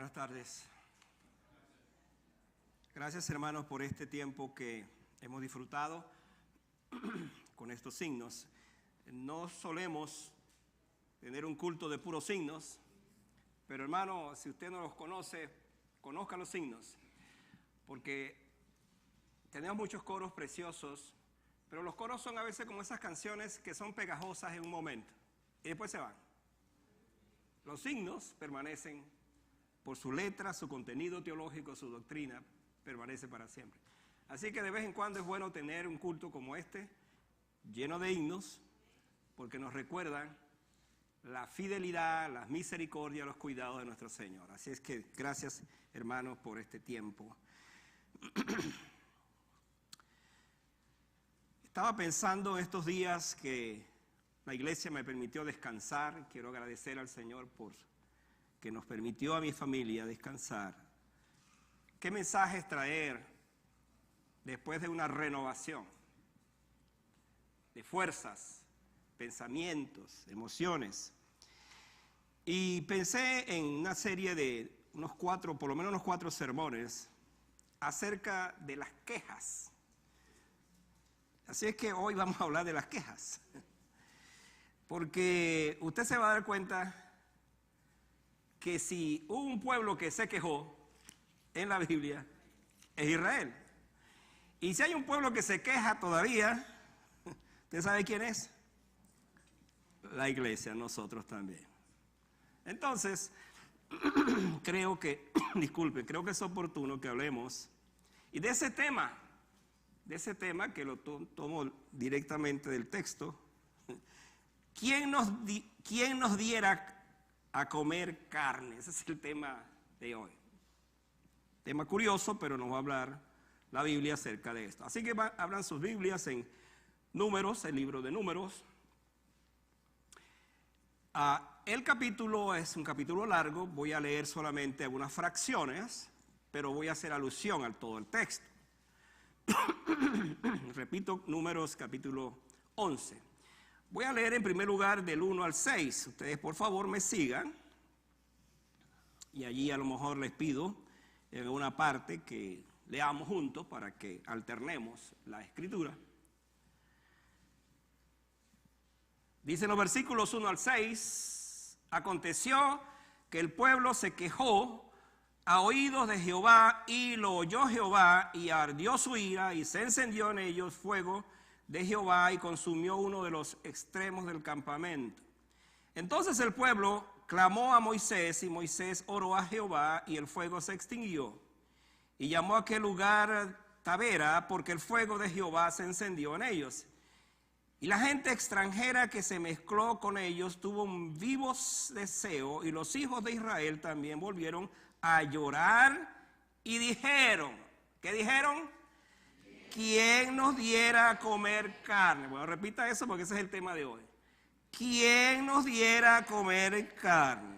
Buenas tardes. Gracias, hermanos, por este tiempo que hemos disfrutado con estos signos. No solemos tener un culto de puros signos, pero hermano, si usted no los conoce, conozca los signos, porque tenemos muchos coros preciosos, pero los coros son a veces como esas canciones que son pegajosas en un momento y después se van. Los signos permanecen por su letra, su contenido teológico, su doctrina, permanece para siempre. Así que de vez en cuando es bueno tener un culto como este, lleno de himnos, porque nos recuerdan la fidelidad, la misericordia, los cuidados de nuestro Señor. Así es que gracias, hermanos, por este tiempo. Estaba pensando estos días que la iglesia me permitió descansar. Quiero agradecer al Señor por que nos permitió a mi familia descansar. ¿Qué mensajes traer después de una renovación de fuerzas, pensamientos, emociones? Y pensé en una serie de por lo menos unos cuatro sermones acerca de las quejas. Así es que hoy vamos a hablar de las quejas. Porque usted se va a dar cuenta que si hubo un pueblo que se quejó en la Biblia, es Israel. Y si hay un pueblo que se queja todavía, ¿usted sabe quién es? La iglesia, nosotros también. Entonces, creo que es oportuno que hablemos y de ese tema que lo tomo directamente del texto. ¿Quién nos diera a comer carne? Ese es el tema de hoy. Tema curioso, pero nos va a hablar la Biblia acerca de esto. Así que abran sus Biblias en Números, el libro de Números. El capítulo es un capítulo largo, voy a leer solamente algunas fracciones, pero voy a hacer alusión a todo el texto. Repito, Números capítulo 11. Voy a leer en primer lugar del 1 al 6. Ustedes por favor me sigan. Y allí a lo mejor les pido en una parte que leamos juntos para que alternemos la escritura. Dicen los versículos 1 al 6. Aconteció que el pueblo se quejó a oídos de Jehová, y lo oyó Jehová, y ardió su ira, y se encendió en ellos fuego de Jehová, y consumió uno de los extremos del campamento. Entonces el pueblo clamó a Moisés, y Moisés oró a Jehová, y el fuego se extinguió. Y llamó a aquel lugar Tabera, porque el fuego de Jehová se encendió en ellos. Y la gente extranjera que se mezcló con ellos tuvo un vivo deseo, y los hijos de Israel también volvieron a llorar y dijeron, ¿qué dijeron? ¿Quién nos diera a comer carne? Bueno, repita eso porque ese es el tema de hoy. ¿Quién nos diera a comer carne?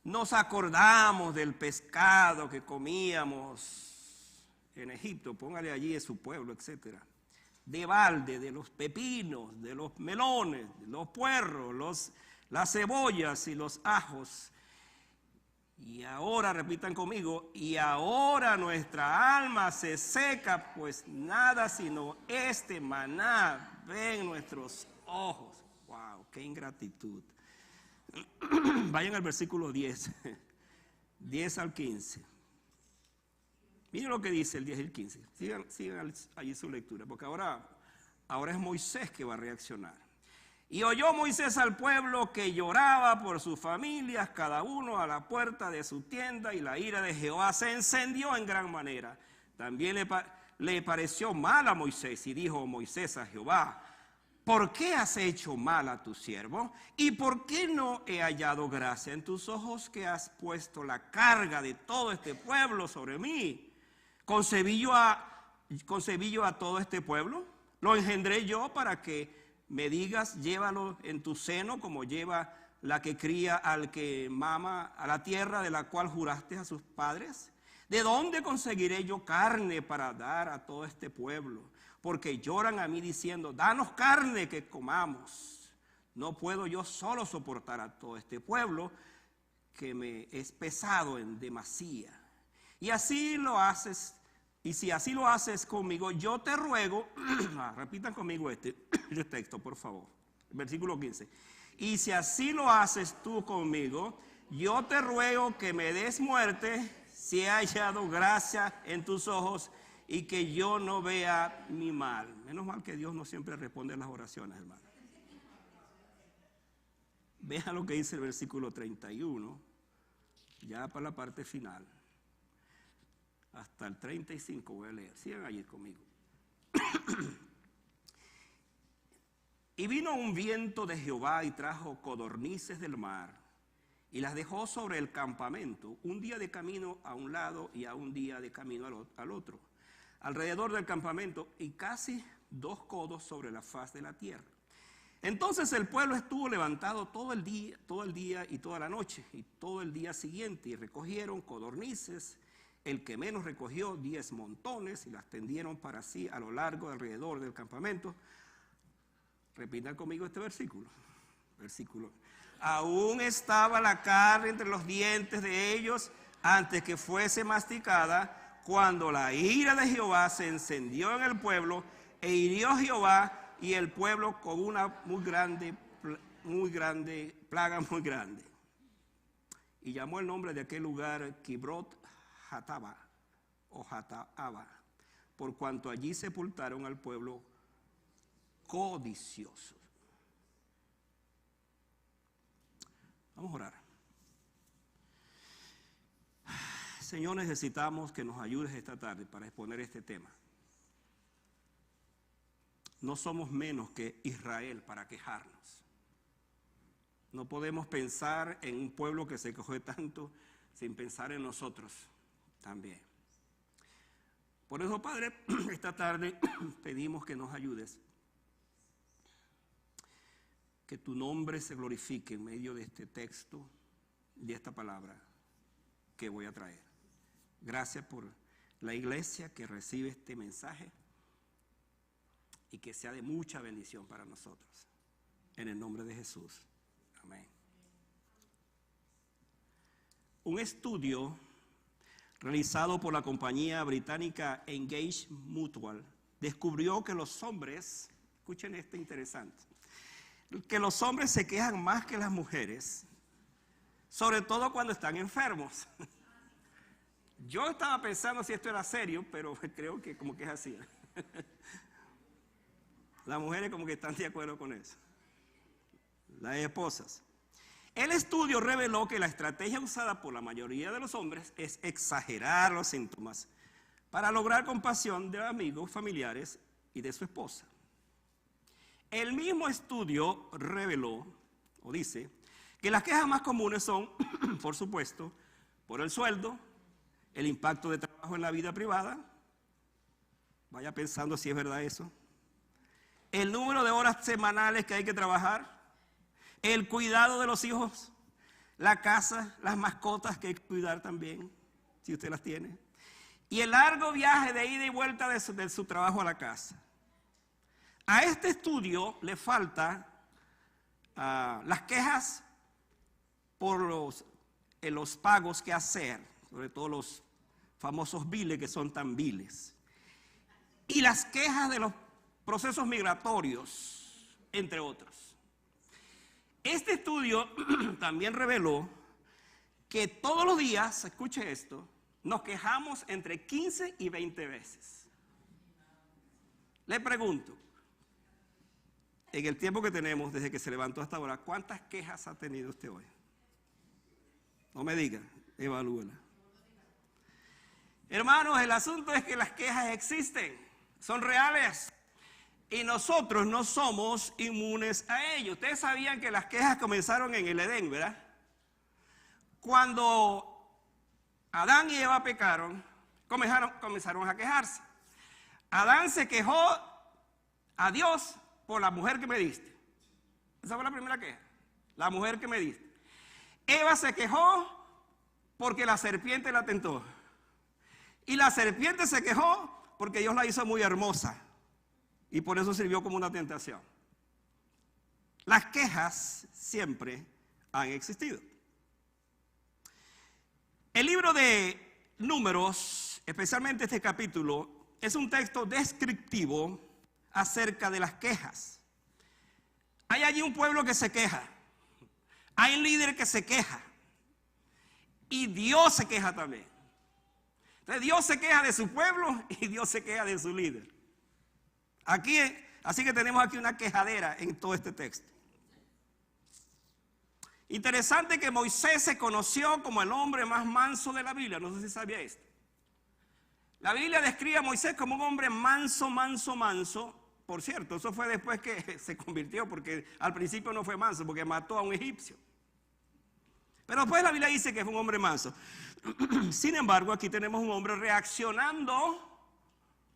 Nos acordamos del pescado que comíamos en Egipto, póngale allí de su pueblo, etcétera. De balde, de los pepinos, de los melones, de los puerros, las cebollas y los ajos. Y ahora, repitan conmigo, y ahora nuestra alma se seca, pues nada sino este maná ven nuestros ojos. ¡Wow! ¡Qué ingratitud! Vayan al versículo 10, 10 al 15. Miren lo que dice el 10 y el 15. Sigan allí su lectura, porque ahora es Moisés que va a reaccionar. Y oyó Moisés al pueblo que lloraba por sus familias, cada uno a la puerta de su tienda, y la ira de Jehová se encendió en gran manera. También le pareció mal a Moisés, y dijo Moisés a Jehová: ¿por qué has hecho mal a tu siervo? ¿Y por qué no he hallado gracia en tus ojos, que has puesto la carga de todo este pueblo sobre mí? ¿Concebí yo a todo este pueblo? ¿Lo engendré yo para que me digas, llévalo en tu seno, como lleva la que cría al que mama, a la tierra de la cual juraste a sus padres? ¿De dónde conseguiré yo carne para dar a todo este pueblo? Porque lloran a mí diciendo, danos carne que comamos. No puedo yo solo soportar a todo este pueblo, que me es pesado en demasía. Y así lo haces, y si así lo haces conmigo, yo te ruego, repitan conmigo este texto, por favor, versículo 15. Y si así lo haces tú conmigo, yo te ruego que me des muerte si he hallado gracia en tus ojos y que yo no vea mi mal. Menos mal que Dios no siempre responde las oraciones, hermano. Vean lo que dice el versículo 31, ya para la parte final. Hasta el 35 voy a leer. Sigan allí conmigo. Y vino un viento de Jehová y trajo codornices del mar y las dejó sobre el campamento, un día de camino a un lado y a un día de camino al otro, alrededor del campamento, y casi 2 codos sobre la faz de la tierra. Entonces el pueblo estuvo levantado todo el día y toda la noche y todo el día siguiente, y recogieron codornices. El que menos recogió 10 montones y las tendieron para sí a lo largo alrededor del campamento. Repitan conmigo este versículo. Aún estaba la carne entre los dientes de ellos antes que fuese masticada, cuando la ira de Jehová se encendió en el pueblo, e hirió Jehová y el pueblo con una plaga muy grande. Y llamó el nombre de aquel lugar Kibrot Hataba o Hataaba, por cuanto allí sepultaron al pueblo codicioso. Vamos a orar. Señor, necesitamos que nos ayudes esta tarde para exponer este tema. No somos menos que Israel para quejarnos. No podemos pensar en un pueblo que se quejó tanto sin pensar en nosotros también. Por eso, Padre, esta tarde pedimos que nos ayudes. Que tu nombre se glorifique en medio de este texto, de esta palabra que voy a traer. Gracias por la iglesia que recibe este mensaje y que sea de mucha bendición para nosotros. En el nombre de Jesús. Amén. Un estudio realizado por la compañía británica Engage Mutual descubrió que los hombres, escuchen esto interesante, que los hombres se quejan más que las mujeres, sobre todo cuando están enfermos. Yo estaba pensando si esto era serio, pero creo que como que es así. Las mujeres como que están de acuerdo con eso. Las esposas. El estudio reveló que la estrategia usada por la mayoría de los hombres es exagerar los síntomas para lograr compasión de amigos, familiares y de su esposa. El mismo estudio reveló, o dice, que las quejas más comunes son, por supuesto, por el sueldo, el impacto de trabajo en la vida privada, vaya pensando si es verdad eso, el número de horas semanales que hay que trabajar, el cuidado de los hijos, la casa, las mascotas que hay que cuidar también, si usted las tiene, y el largo viaje de ida y vuelta de su trabajo a la casa. A este estudio le falta las quejas por los pagos que hacer, sobre todo los famosos biles que son tan viles, y las quejas de los procesos migratorios, entre otros. Este estudio también reveló que todos los días, escuche esto, nos quejamos entre 15 y 20 veces. Le pregunto, en el tiempo que tenemos desde que se levantó hasta ahora, ¿cuántas quejas ha tenido usted hoy? No me diga, evalúela. Hermanos, el asunto es que las quejas existen, son reales. Y nosotros no somos inmunes a ello. Ustedes sabían que las quejas comenzaron en el Edén, ¿verdad? Cuando Adán y Eva pecaron, comenzaron a quejarse. Adán se quejó a Dios por la mujer que me diste. Esa fue la primera queja, la mujer que me diste. Eva se quejó porque la serpiente la tentó. Y la serpiente se quejó porque Dios la hizo muy hermosa. Y por eso sirvió como una tentación. Las quejas siempre han existido. El libro de Números, especialmente este capítulo, es un texto descriptivo acerca de las quejas. Hay allí un pueblo que se queja, hay un líder que se queja y Dios se queja también. Entonces Dios se queja de su pueblo y Dios se queja de su líder. Así que tenemos aquí una quejadera en todo este texto. Interesante que Moisés se conoció como el hombre más manso de la Biblia. No sé si sabía esto. La Biblia describe a Moisés como un hombre manso, manso, manso. Por cierto, eso fue después que se convirtió, porque al principio no fue manso, porque mató a un egipcio. Pero después la Biblia dice que fue un hombre manso. Sin embargo, aquí tenemos un hombre reaccionando,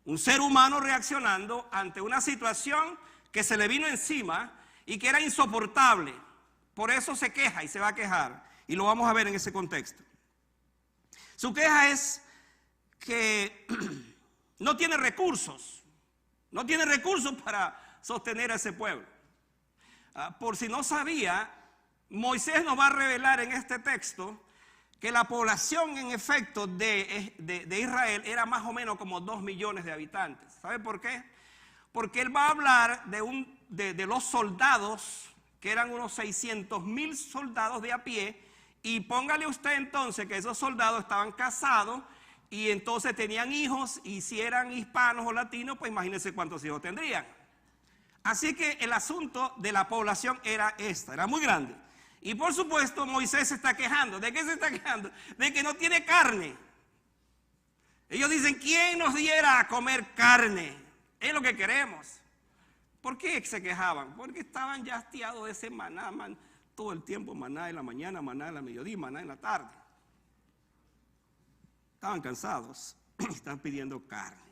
un ser humano reaccionando ante una situación que se le vino encima y que era insoportable. Por eso se queja y se va a quejar. Y lo vamos a ver en ese contexto. Su queja es que no tiene recursos. No tiene recursos para sostener a ese pueblo. Por si no sabía, Moisés nos va a revelar en este texto que la población en efecto de Israel era más o menos como 2 millones de habitantes. ¿Sabe por qué? Porque él va a hablar de los soldados, que eran unos 600,000 soldados de a pie, y póngale usted entonces que esos soldados estaban casados y entonces tenían hijos, y si eran hispanos o latinos, pues imagínense cuántos hijos tendrían. Así que el asunto de la población era muy grande. Y por supuesto Moisés se está quejando. ¿De qué se está quejando? De que no tiene carne. Ellos dicen, ¿quién nos diera a comer carne? Es lo que queremos. ¿Por qué se quejaban? Porque estaban ya hastiados de ese maná, todo el tiempo maná en la mañana, maná en la mediodía, maná en la tarde. Estaban cansados y están pidiendo carne.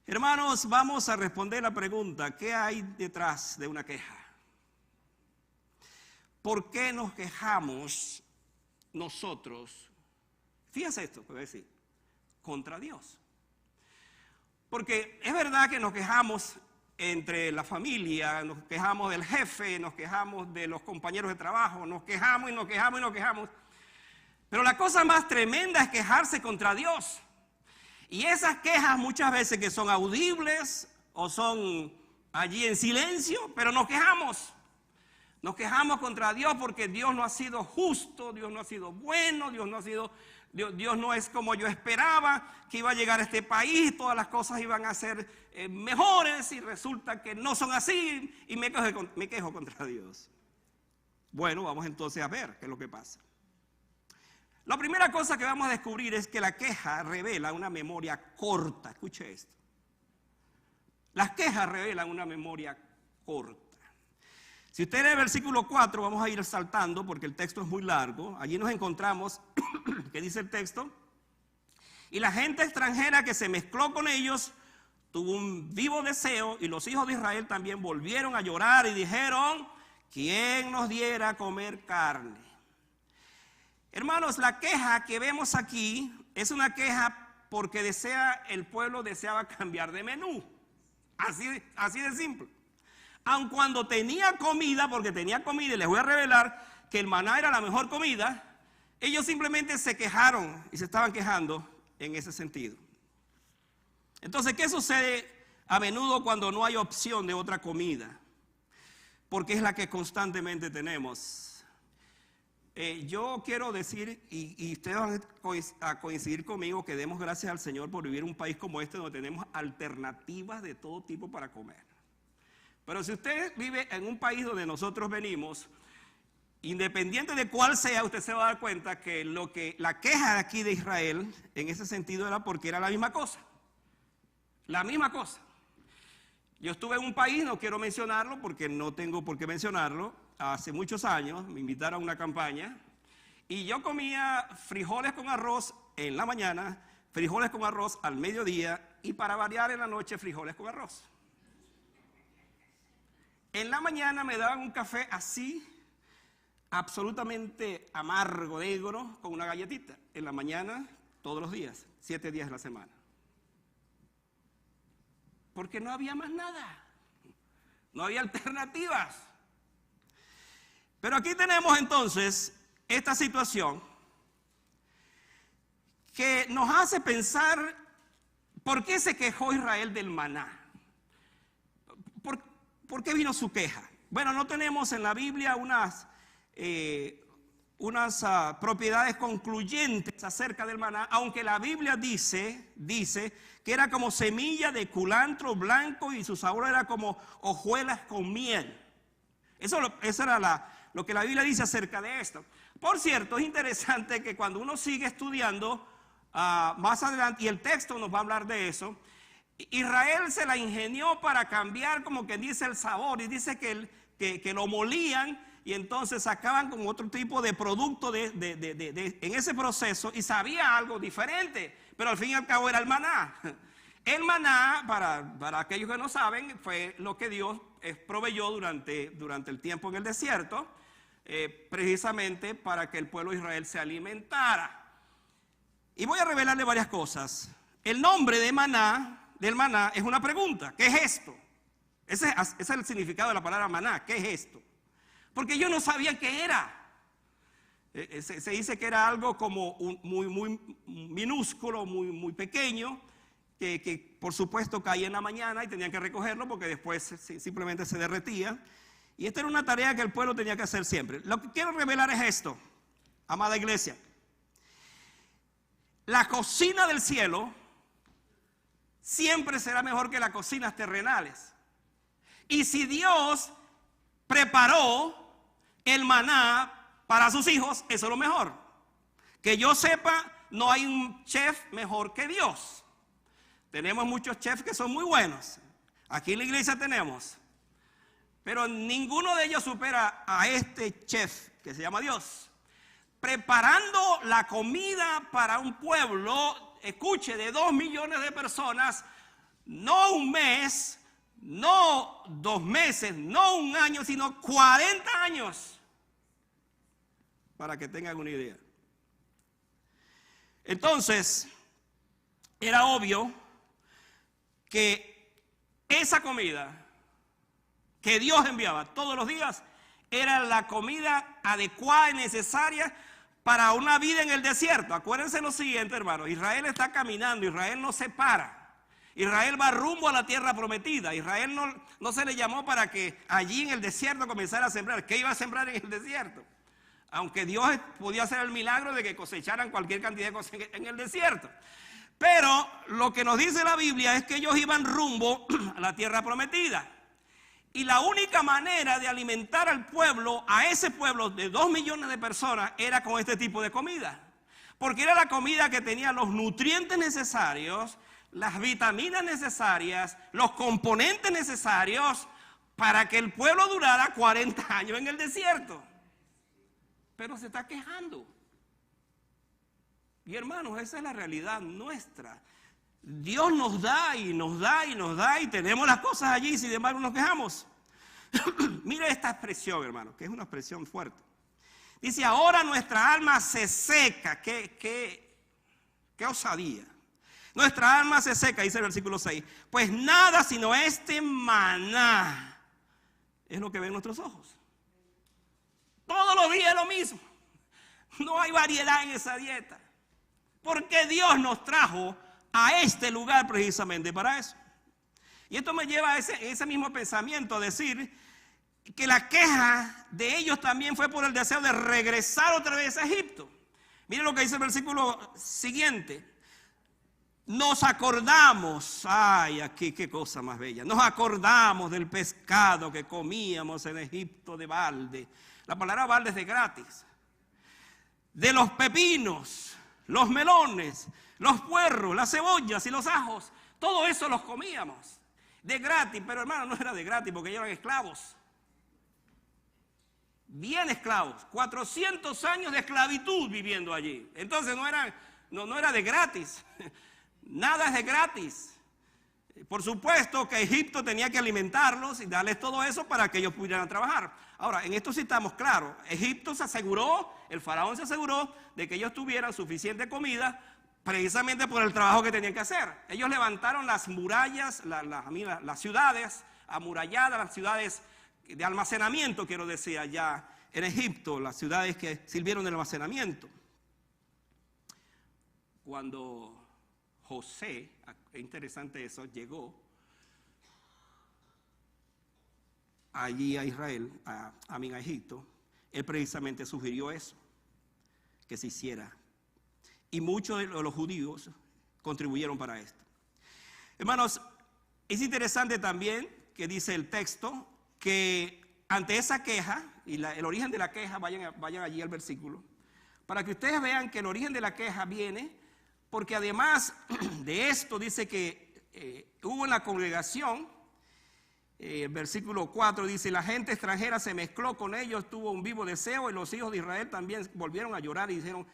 Hermanos, vamos a responder la pregunta, ¿qué hay detrás de una queja? ¿Por qué nos quejamos nosotros? Fíjense esto, voy a decir, contra Dios. Porque es verdad que nos quejamos entre la familia, nos quejamos del jefe, nos quejamos de los compañeros de trabajo, nos quejamos y nos quejamos y nos quejamos. Pero la cosa más tremenda es quejarse contra Dios. Y esas quejas muchas veces que son audibles o son allí en silencio, pero nos quejamos. Nos quejamos contra Dios porque Dios no ha sido justo, Dios no ha sido bueno, Dios no es como yo esperaba que iba a llegar a este país, todas las cosas iban a ser mejores y resulta que no son así y me quejo contra Dios. Bueno, vamos entonces a ver qué es lo que pasa. La primera cosa que vamos a descubrir es que la queja revela una memoria corta. Escuche esto. Las quejas revelan una memoria corta. Si usted lee el versículo 4, vamos a ir saltando porque el texto es muy largo. Allí nos encontramos, ¿qué dice el texto? Y la gente extranjera que se mezcló con ellos tuvo un vivo deseo, y los hijos de Israel también volvieron a llorar y dijeron, ¿quién nos diera a comer carne? Hermanos, la queja que vemos aquí es una queja porque el pueblo deseaba cambiar de menú. Así de simple. Aun cuando tenía comida, porque tenía comida, y les voy a revelar que el maná era la mejor comida, ellos simplemente se quejaron y se estaban quejando en ese sentido. Entonces, ¿qué sucede a menudo cuando no hay opción de otra comida? Porque es la que constantemente tenemos. Yo quiero decir, y ustedes van a coincidir conmigo, que demos gracias al Señor por vivir en un país como este donde tenemos alternativas de todo tipo para comer. Pero si usted vive en un país donde nosotros venimos, independiente de cuál sea, usted se va a dar cuenta que la queja de aquí de Israel, en ese sentido, era porque era la misma cosa. La misma cosa. Yo estuve en un país, no quiero mencionarlo porque no tengo por qué mencionarlo, hace muchos años, me invitaron a una campaña y yo comía frijoles con arroz en la mañana, frijoles con arroz al mediodía y para variar en la noche frijoles con arroz. En la mañana me daban un café así, absolutamente amargo, negro, con una galletita. En la mañana, todos los días, 7 días de la semana. Porque no había más nada. No había alternativas. Pero aquí tenemos entonces esta situación que nos hace pensar por qué se quejó Israel del maná. ¿Por qué vino su queja? Bueno, no tenemos en la Biblia unas propiedades concluyentes acerca del maná, aunque la Biblia dice que era como semilla de culantro blanco y su sabor era como hojuelas con miel. Eso era lo que la Biblia dice acerca de esto. Por cierto, es interesante que cuando uno sigue estudiando más adelante, y el texto nos va a hablar de eso, Israel se la ingenió para cambiar, como que dice, el sabor, y dice que lo molían y entonces sacaban como otro tipo de producto en ese proceso y sabía algo diferente, pero al fin y al cabo era el maná. El maná, para aquellos que no saben, fue lo que Dios proveyó durante el tiempo en el desierto, precisamente para que el pueblo de Israel se alimentara. Y voy a revelarle varias cosas. El nombre del maná es una pregunta. ¿Qué es esto? Ese es el significado de la palabra maná. ¿Qué es esto? Porque ellos no sabían qué era. Se dice que era algo como muy minúsculo, muy pequeño, que por supuesto caía en la mañana y tenían que recogerlo porque después simplemente se derretía. Y esta era una tarea que el pueblo tenía que hacer siempre. Lo que quiero revelar es esto, amada iglesia. La cocina del cielo siempre será mejor que las cocinas terrenales. Y si Dios preparó el maná para sus hijos, eso es lo mejor. Que yo sepa, no hay un chef mejor que Dios. Tenemos muchos chefs que son muy buenos. Aquí en la iglesia tenemos. Pero ninguno de ellos supera a este chef que se llama Dios. Preparando la comida para un pueblo, escuche, de 2 millones de personas, no un mes, no 2 meses, no un año, sino 40 años, para que tengan una idea. Entonces, era obvio que esa comida que Dios enviaba todos los días era la comida adecuada y necesaria para una vida en el desierto. Acuérdense lo siguiente, hermanos. Israel está caminando, Israel no se para. Israel va rumbo a la tierra prometida. Israel no se le llamó para que allí en el desierto comenzara a sembrar. ¿Qué iba a sembrar en el desierto? Aunque Dios podía hacer el milagro de que cosecharan cualquier cantidad de cosas en el desierto. Pero lo que nos dice la Biblia es que ellos iban rumbo a la tierra prometida. Y la única manera de alimentar al pueblo, a ese pueblo de 2 millones de personas, era con este tipo de comida. Porque era la comida que tenía los nutrientes necesarios, las vitaminas necesarias, los componentes necesarios para que el pueblo durara 40 años en el desierto. Pero se está quejando. Y hermanos, esa es la realidad nuestra. Dios nos da y nos da y nos da y tenemos las cosas allí y sin embargo nos quejamos. Mire esta expresión, hermano, que es una expresión fuerte. Dice, ahora nuestra alma se seca. Qué osadía. Nuestra alma se seca, dice el versículo 6. Pues nada sino este maná es lo que ven nuestros ojos. Todos los días es lo mismo. No hay variedad en esa dieta. Porque Dios nos trajo a este lugar precisamente para eso. Y esto me lleva a ese mismo pensamiento, a decir que la queja de ellos también fue por el deseo de regresar otra vez a Egipto. Miren lo que dice el versículo siguiente. Nos acordamos, ay, aquí qué cosa más bella. Nos acordamos del pescado que comíamos en Egipto de balde. La palabra balde es de gratis. De los pepinos, los melones, los puerros, las cebollas y los ajos. Todo eso los comíamos de gratis, pero hermano, no era de gratis porque ellos eran esclavos. Bien esclavos, 400 años de esclavitud viviendo allí. Entonces no era de gratis. Nada es de gratis. Por supuesto que Egipto tenía que alimentarlos y darles todo eso para que ellos pudieran trabajar. Ahora, en esto sí estamos claros. Egipto se aseguró, el faraón se aseguró de que ellos tuvieran suficiente comida precisamente por el trabajo que tenían que hacer. Ellos levantaron las murallas, las ciudades amuralladas, las ciudades de almacenamiento, quiero decir, allá en Egipto, las ciudades que sirvieron de almacenamiento. cuando José, es interesante eso, llegó allí a Israel, a Egipto, él precisamente sugirió eso, que se hiciera. Y muchos de los judíos contribuyeron para esto. Hermanos, es interesante también que dice el texto que ante esa queja, y el origen de la queja, vayan allí al versículo, para que ustedes vean que el origen de la queja viene, porque además de esto dice que hubo en la congregación, el versículo 4 dice, la gente extranjera se mezcló con ellos, tuvo un vivo deseo, y los hijos de Israel también volvieron a llorar y dijeron,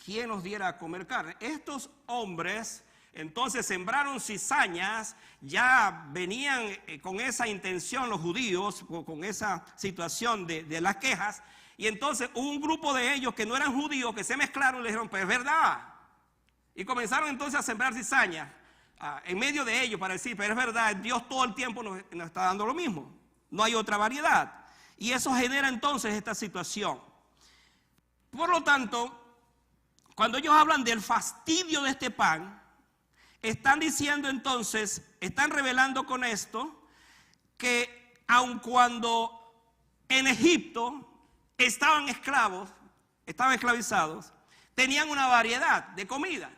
¿quién nos diera a comer carne? Estos hombres entonces sembraron cizañas, ya venían con esa intención los judíos, con esa situación de las quejas, y entonces hubo un grupo de ellos que no eran judíos, que se mezclaron y le dijeron, pues es verdad, y comenzaron entonces a sembrar cizañas en medio de ellos para decir, pero es verdad, Dios todo el tiempo nos está dando lo mismo, no hay otra variedad, y eso genera entonces esta situación. Por lo tanto, cuando ellos hablan del fastidio de este pan, están diciendo entonces, están revelando con esto, que aun cuando en Egipto estaban esclavizados, tenían una variedad de comida.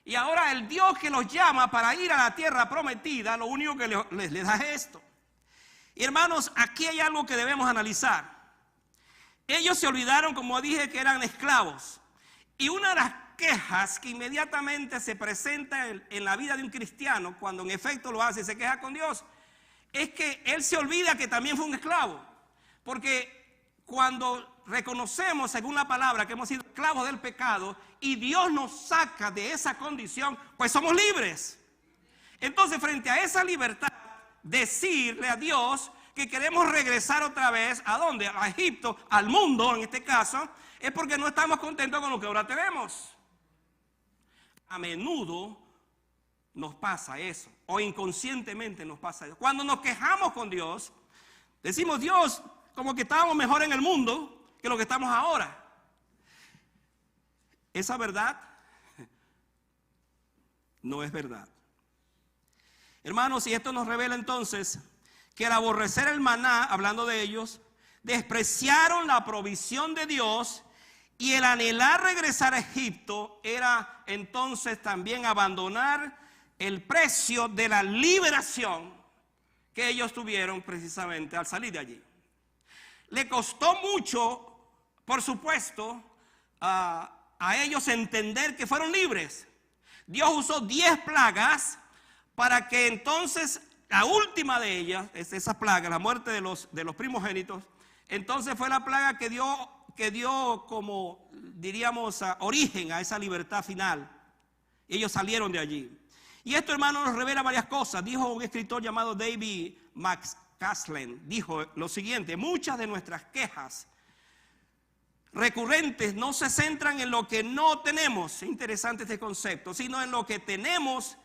Y ahora el Dios que los llama para ir a la tierra prometida, lo único que les da es esto. Y hermanos, aquí hay algo que debemos analizar. Ellos se olvidaron, como dije, que eran esclavos. Y una de las quejas que inmediatamente se presenta en la vida de un cristiano, cuando en efecto lo hace y se queja con Dios, es que él se olvida que también fue un esclavo. Porque cuando reconocemos, según la palabra, que hemos sido esclavos del pecado y Dios nos saca de esa condición, pues somos libres. Entonces, frente a esa libertad, decirle a Dios que queremos regresar otra vez, ¿a dónde? A Egipto, al mundo en este caso, es porque no estamos contentos con lo que ahora tenemos. A menudo nos pasa eso, o inconscientemente nos pasa eso. Cuando nos quejamos con Dios, decimos, Dios, como que estábamos mejor en el mundo que lo que estamos ahora. Esa verdad no es verdad. Hermanos, y esto nos revela entonces que al aborrecer el maná, hablando de ellos, despreciaron la provisión de Dios. Y el anhelar regresar a Egipto era entonces también abandonar el precio de la liberación que ellos tuvieron precisamente al salir de allí. Le costó mucho, por supuesto, a ellos entender que fueron libres. Dios usó 10 plagas para que entonces la última de ellas, esa plaga, la muerte de los primogénitos, entonces fue la plaga que dio como, diríamos, origen a esa libertad final. Ellos salieron de allí. Y esto, hermano, nos revela varias cosas. Dijo un escritor llamado David McCaslin, dijo lo siguiente: muchas de nuestras quejas recurrentes no se centran en lo que no tenemos, es interesante este concepto, sino en lo que tenemos,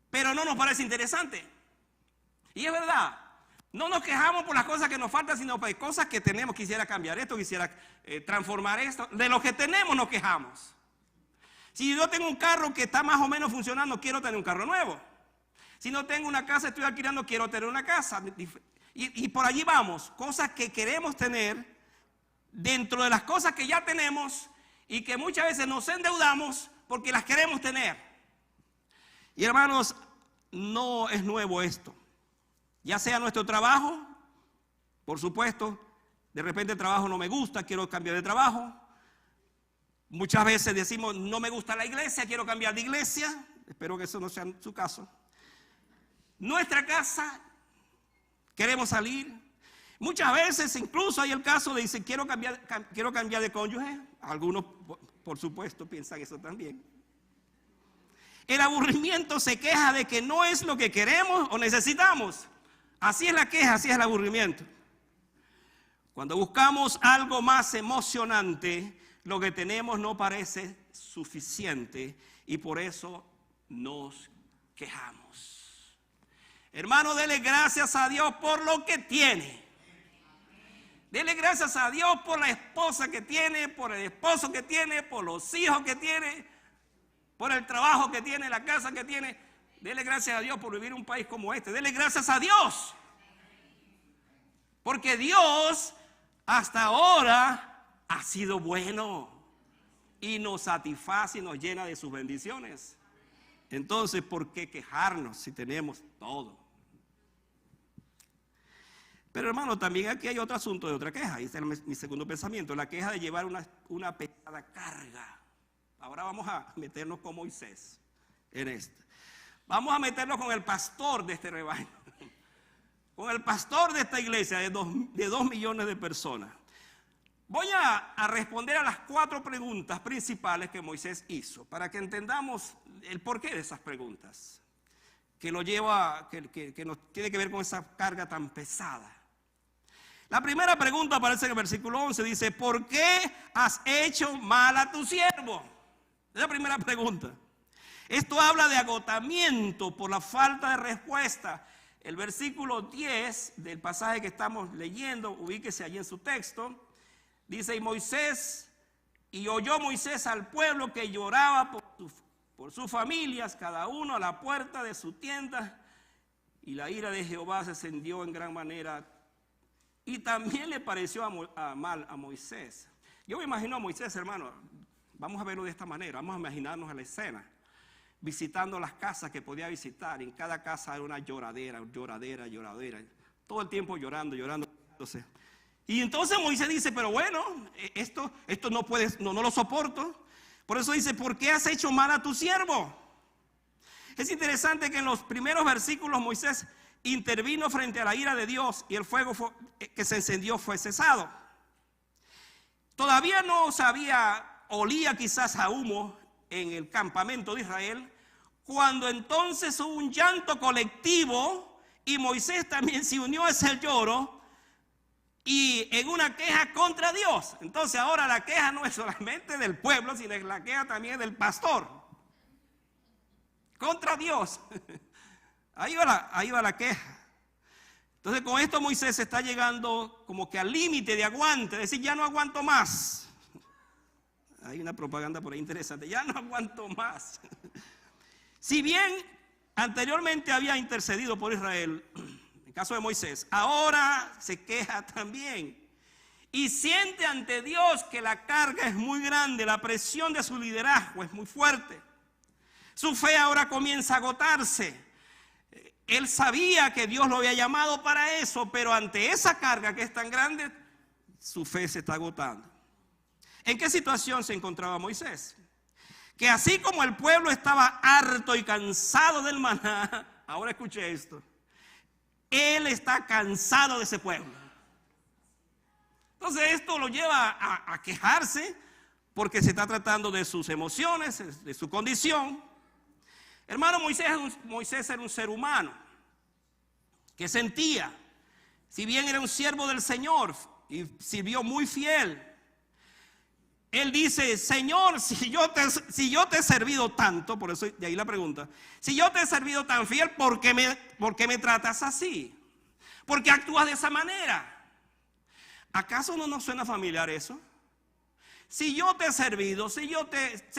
pero no nos parece interesante. Y es verdad. No nos quejamos por las cosas que nos faltan, sino por cosas que tenemos. Quisiera cambiar esto, quisiera transformar esto. De lo que tenemos nos quejamos. Si yo tengo un carro que está más o menos funcionando, quiero tener un carro nuevo. Si no tengo una casa, estoy alquilando, quiero tener una casa. Y por allí vamos. Cosas que queremos tener dentro de las cosas que ya tenemos y que muchas veces nos endeudamos porque las queremos tener. Y hermanos, no es nuevo esto. Ya sea nuestro trabajo, por supuesto, de repente el trabajo no me gusta, quiero cambiar de trabajo. Muchas veces decimos, no me gusta la iglesia, quiero cambiar de iglesia. Espero que eso no sea su caso. Nuestra casa, queremos salir. Muchas veces incluso hay el caso de decir, quiero cambiar de cónyuge. Algunos, por supuesto, piensan eso también. El aburrimiento se queja de que no es lo que queremos o necesitamos. Así es la queja, así es el aburrimiento. Cuando buscamos algo más emocionante, lo que tenemos no parece suficiente y por eso nos quejamos. Hermano, dele gracias a Dios por lo que tiene. Dele gracias a Dios por la esposa que tiene, por el esposo que tiene, por los hijos que tiene, por el trabajo que tiene, la casa que tiene. Dele gracias a Dios por vivir en un país como este. Dele gracias a Dios. Porque Dios hasta ahora ha sido bueno y nos satisface y nos llena de sus bendiciones. Entonces, ¿por qué quejarnos si tenemos todo? Pero hermano, también aquí hay otro asunto de otra queja. Y este es mi segundo pensamiento, la queja de llevar una pesada carga. Ahora vamos a meternos con Moisés en esto. Vamos a meternos con el pastor de este rebaño, con el pastor de esta iglesia de 2 millones de personas. Voy a responder a las 4 preguntas principales que Moisés hizo, para que entendamos el porqué de esas preguntas, que nos tiene que ver con esa carga tan pesada. La primera pregunta aparece en el versículo 11, dice, ¿por qué has hecho mal a tu siervo? Es la primera pregunta. Esto habla de agotamiento por la falta de respuesta. El versículo 10 del pasaje que estamos leyendo, ubíquese allí en su texto, dice, y oyó Moisés al pueblo que lloraba por sus familias, cada uno a la puerta de su tienda, y la ira de Jehová se encendió en gran manera, y también le pareció mal a Moisés. Yo me imagino a Moisés, hermano, vamos a verlo de esta manera, vamos a imaginarnos a la escena, visitando las casas que podía visitar. En cada casa era una lloradera, todo el tiempo llorando. Y entonces Moisés dice, pero bueno, esto no lo soporto. Por eso dice, ¿por qué has hecho mal a tu siervo? Es interesante que en los primeros versículos Moisés intervino frente a la ira de Dios y el fuego que se encendió fue cesado. Todavía no olía quizás a humo en el campamento de Israel, cuando entonces hubo un llanto colectivo y Moisés también se unió a ese lloro y en una queja contra Dios. Entonces ahora la queja no es solamente del pueblo, sino que la queja también del pastor contra Dios. Ahí va la queja. Entonces con esto Moisés está llegando como que al límite de aguante, es decir, ya no aguanto más. Hay una propaganda por ahí interesante, ya no aguanto más. Si bien anteriormente había intercedido por Israel, en el caso de Moisés, ahora se queja también. Y siente ante Dios que la carga es muy grande, la presión de su liderazgo es muy fuerte. Su fe ahora comienza a agotarse. Él sabía que Dios lo había llamado para eso, pero ante esa carga que es tan grande, su fe se está agotando. ¿En qué situación se encontraba Moisés? Que así como el pueblo estaba harto y cansado del maná, ahora escuche esto, él está cansado de ese pueblo. Entonces esto lo lleva a quejarse porque se está tratando de sus emociones, de su condición. Hermano, Moisés era un ser humano que sentía, si bien era un siervo del Señor y sirvió muy fiel, él dice, Señor, si yo te he servido tanto, por eso de ahí la pregunta, si yo te he servido tan fiel, ¿por qué me tratas así? ¿Por qué actúas de esa manera? ¿Acaso no nos suena familiar eso? Si yo te he servido, si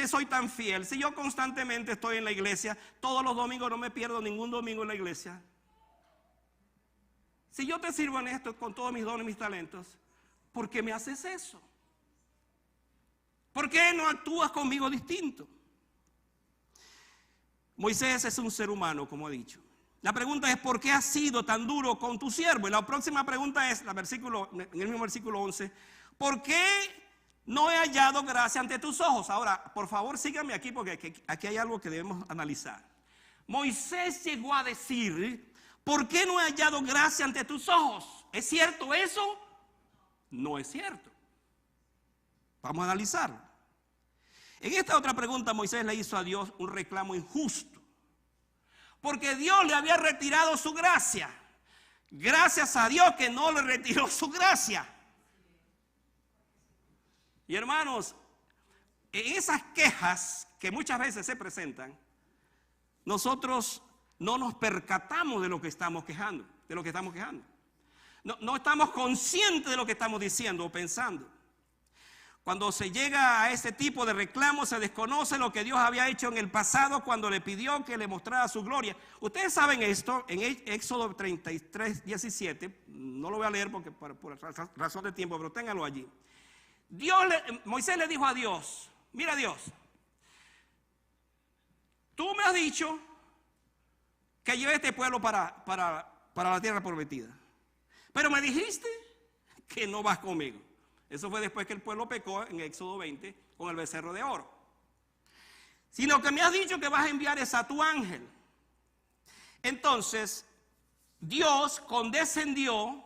soy tan fiel, si yo constantemente estoy en la iglesia, todos los domingos no me pierdo ningún domingo en la iglesia. Si yo te sirvo en esto con todos mis dones y mis talentos, ¿por qué me haces eso? ¿Por qué no actúas conmigo distinto? Moisés es un ser humano, como he dicho. La pregunta es, ¿por qué has sido tan duro con tu siervo? Y la próxima pregunta es, en el mismo versículo 11, ¿por qué no he hallado gracia ante tus ojos? Ahora, por favor, síganme aquí porque aquí hay algo que debemos analizar. Moisés llegó a decir, ¿por qué no he hallado gracia ante tus ojos? ¿Es cierto eso? No es cierto. Vamos a analizarlo. En esta otra pregunta Moisés le hizo a Dios un reclamo injusto, porque Dios le había retirado su gracia. Gracias a Dios que no le retiró su gracia. Y hermanos, en esas quejas que muchas veces se presentan, nosotros no nos percatamos de lo que estamos quejando, No estamos conscientes de lo que estamos diciendo o pensando. Cuando se llega a ese tipo de reclamos, se desconoce lo que Dios había hecho en el pasado cuando le pidió que le mostrara su gloria. Ustedes saben esto en Éxodo 33, 17. No lo voy a leer porque por razón de tiempo, pero ténganlo allí. Moisés le dijo a Dios: mira, Dios, tú me has dicho que lleve este pueblo para la tierra prometida, pero me dijiste que no vas conmigo. Eso fue después que el pueblo pecó en Éxodo 20 con el becerro de oro. Sino que me has dicho que vas a enviar a tu ángel. Entonces, Dios condescendió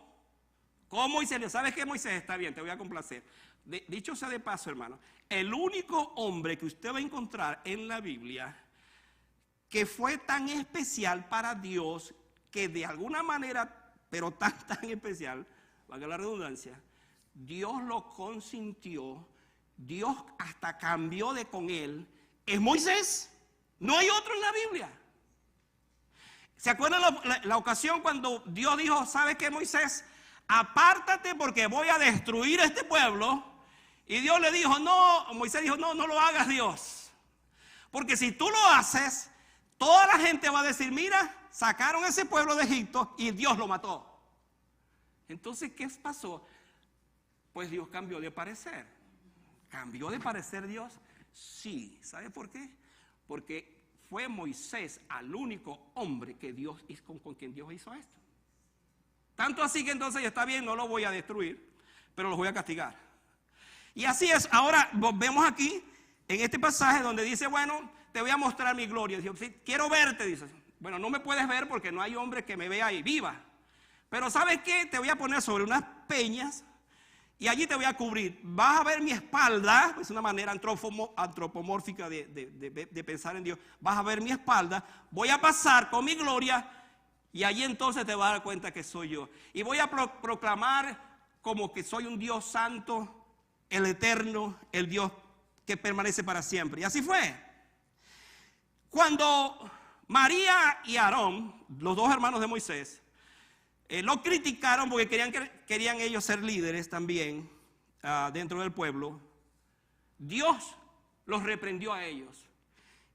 con Moisés. ¿Sabes qué, Moisés? Está bien, te voy a complacer. Dicho sea de paso, hermano, el único hombre que usted va a encontrar en la Biblia que fue tan especial para Dios, que de alguna manera, pero tan especial, valga la redundancia, Dios lo consintió, Dios hasta cambió con él, es Moisés. No hay otro en la Biblia. ¿Se acuerdan la ocasión cuando Dios dijo: ¿sabes qué, Moisés? Apártate porque voy a destruir este pueblo. Y Dios le dijo: no, Moisés dijo: no lo hagas, Dios. Porque si tú lo haces, toda la gente va a decir: mira, sacaron ese pueblo de Egipto y Dios lo mató. Entonces, ¿qué pasó? Pues Dios cambió de parecer. ¿Cambió de parecer Dios? Sí. ¿Sabe por qué? Porque fue Moisés al único hombre que Dios con quien Dios hizo esto. Tanto así que entonces está bien, no lo voy a destruir, pero los voy a castigar. Y así es. Ahora vemos aquí en este pasaje donde dice: bueno, te voy a mostrar mi gloria. Dice: sí, quiero verte. Dice: bueno, no me puedes ver porque no hay hombre que me vea ahí viva. Pero ¿sabes qué? Te voy a poner sobre unas peñas y allí te voy a cubrir. Vas a ver mi espalda. Es una manera antropomórfica de pensar en Dios. Vas a ver mi espalda. Voy a pasar con mi gloria y allí entonces te vas a dar cuenta que soy yo. Y voy a proclamar como que soy un Dios santo, el eterno, el Dios que permanece para siempre. Y así fue. Cuando María y Aarón, los dos hermanos de Moisés, lo criticaron porque querían ellos ser líderes también dentro del pueblo, Dios los reprendió a ellos.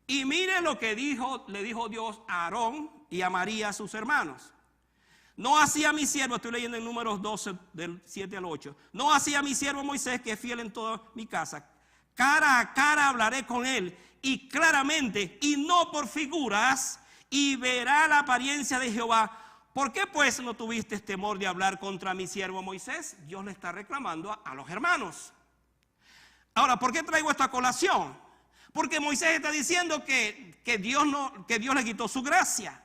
Y mire lo que le dijo Dios a Aarón y a María, sus hermanos: no hacía mi siervo, estoy leyendo en Números 12 del 7 al 8, no hacía mi siervo Moisés, que es fiel en toda mi casa, cara a cara hablaré con él, y claramente, y no por figuras, y verá la apariencia de Jehová. ¿Por qué pues no tuviste temor de hablar contra mi siervo Moisés? Dios le está reclamando a los hermanos. Ahora, ¿por qué traigo esta colación? Porque Moisés está diciendo que Dios le quitó su gracia.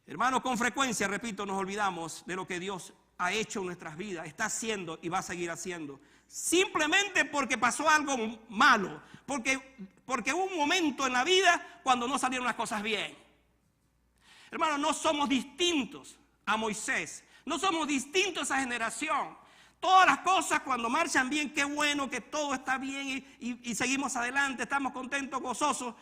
Hermanos, con frecuencia, repito, nos olvidamos de lo que Dios ha hecho en nuestras vidas, está haciendo y va a seguir haciendo. Simplemente porque pasó algo malo, porque hubo un momento en la vida cuando no salieron las cosas bien. Hermanos, no somos distintos a Moisés, no somos distintos a esa generación. Todas las cosas cuando marchan bien, qué bueno que todo está bien y seguimos adelante, estamos contentos, gozosos,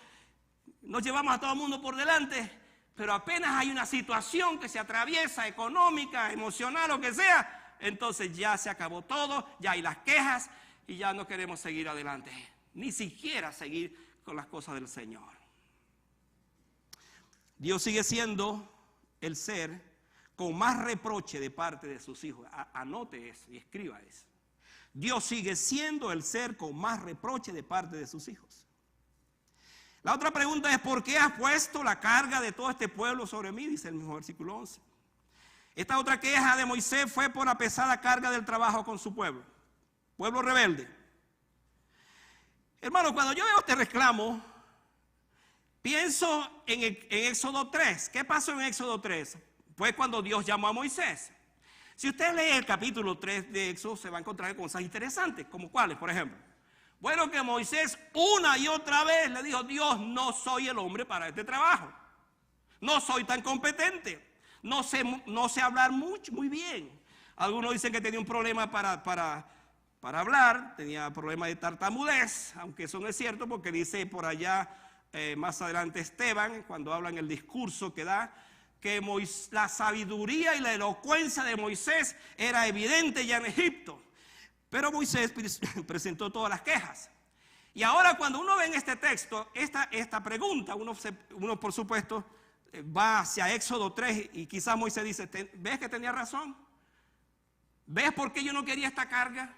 nos llevamos a todo el mundo por delante, pero apenas hay una situación que se atraviesa, económica, emocional, lo que sea, entonces ya se acabó todo, ya hay las quejas y ya no queremos seguir adelante, ni siquiera seguir con las cosas del Señor. Dios sigue siendo el ser con más reproche de parte de sus hijos. Anote eso y escriba eso. Dios sigue siendo el ser con más reproche de parte de sus hijos. La otra pregunta es: ¿por qué has puesto la carga de todo este pueblo sobre mí? Dice el mismo versículo 11. Esta otra queja de Moisés fue por la pesada carga del trabajo con su pueblo rebelde. Hermano, cuando yo veo este reclamo, pienso en Éxodo 3. ¿Qué pasó en Éxodo 3? Pues cuando Dios llamó a Moisés. Si usted lee el capítulo 3 de Éxodo, se va a encontrar con cosas interesantes, como cuáles, por ejemplo. Bueno, que Moisés una y otra vez le dijo: Dios, no soy el hombre para este trabajo. No soy tan competente. No sé hablar muy bien. Algunos dicen que tenía un problema para hablar, tenía problema de tartamudez, aunque eso no es cierto porque dice por allá más adelante Esteban, cuando habla en el discurso que da, que la sabiduría y la elocuencia de Moisés era evidente ya en Egipto. Pero Moisés presentó todas las quejas. Y ahora cuando uno ve en este texto, esta pregunta, uno por supuesto va hacia Éxodo 3 y quizás Moisés dice, ¿ves que tenía razón? ¿Ves por qué yo no quería esta carga?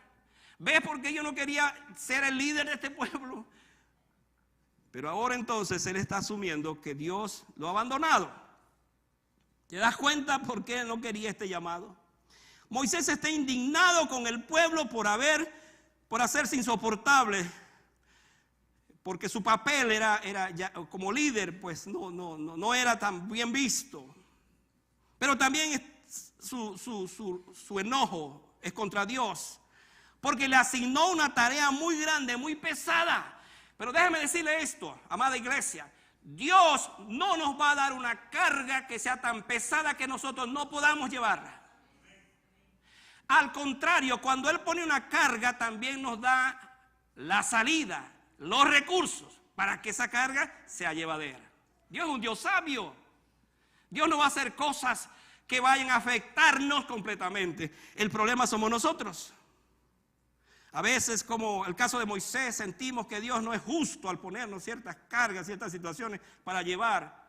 ¿Ves por qué yo no quería ser el líder de este pueblo? Pero ahora entonces él está asumiendo que Dios lo ha abandonado. ¿Te das cuenta por qué no quería este llamado? Moisés está indignado con el pueblo por hacerse insoportable, porque su papel era ya, como líder, pues no era tan bien visto. Pero también su enojo es contra Dios, porque le asignó una tarea muy grande, muy pesada. Pero déjeme decirle esto, amada iglesia, Dios no nos va a dar una carga que sea tan pesada que nosotros no podamos llevarla. Al contrario, cuando Él pone una carga, también nos da la salida, los recursos para que esa carga sea llevadera. Dios es un Dios sabio. Dios no va a hacer cosas que vayan a afectarnos completamente. El problema somos nosotros. A veces, como el caso de Moisés, sentimos que Dios no es justo al ponernos ciertas cargas, ciertas situaciones para llevar.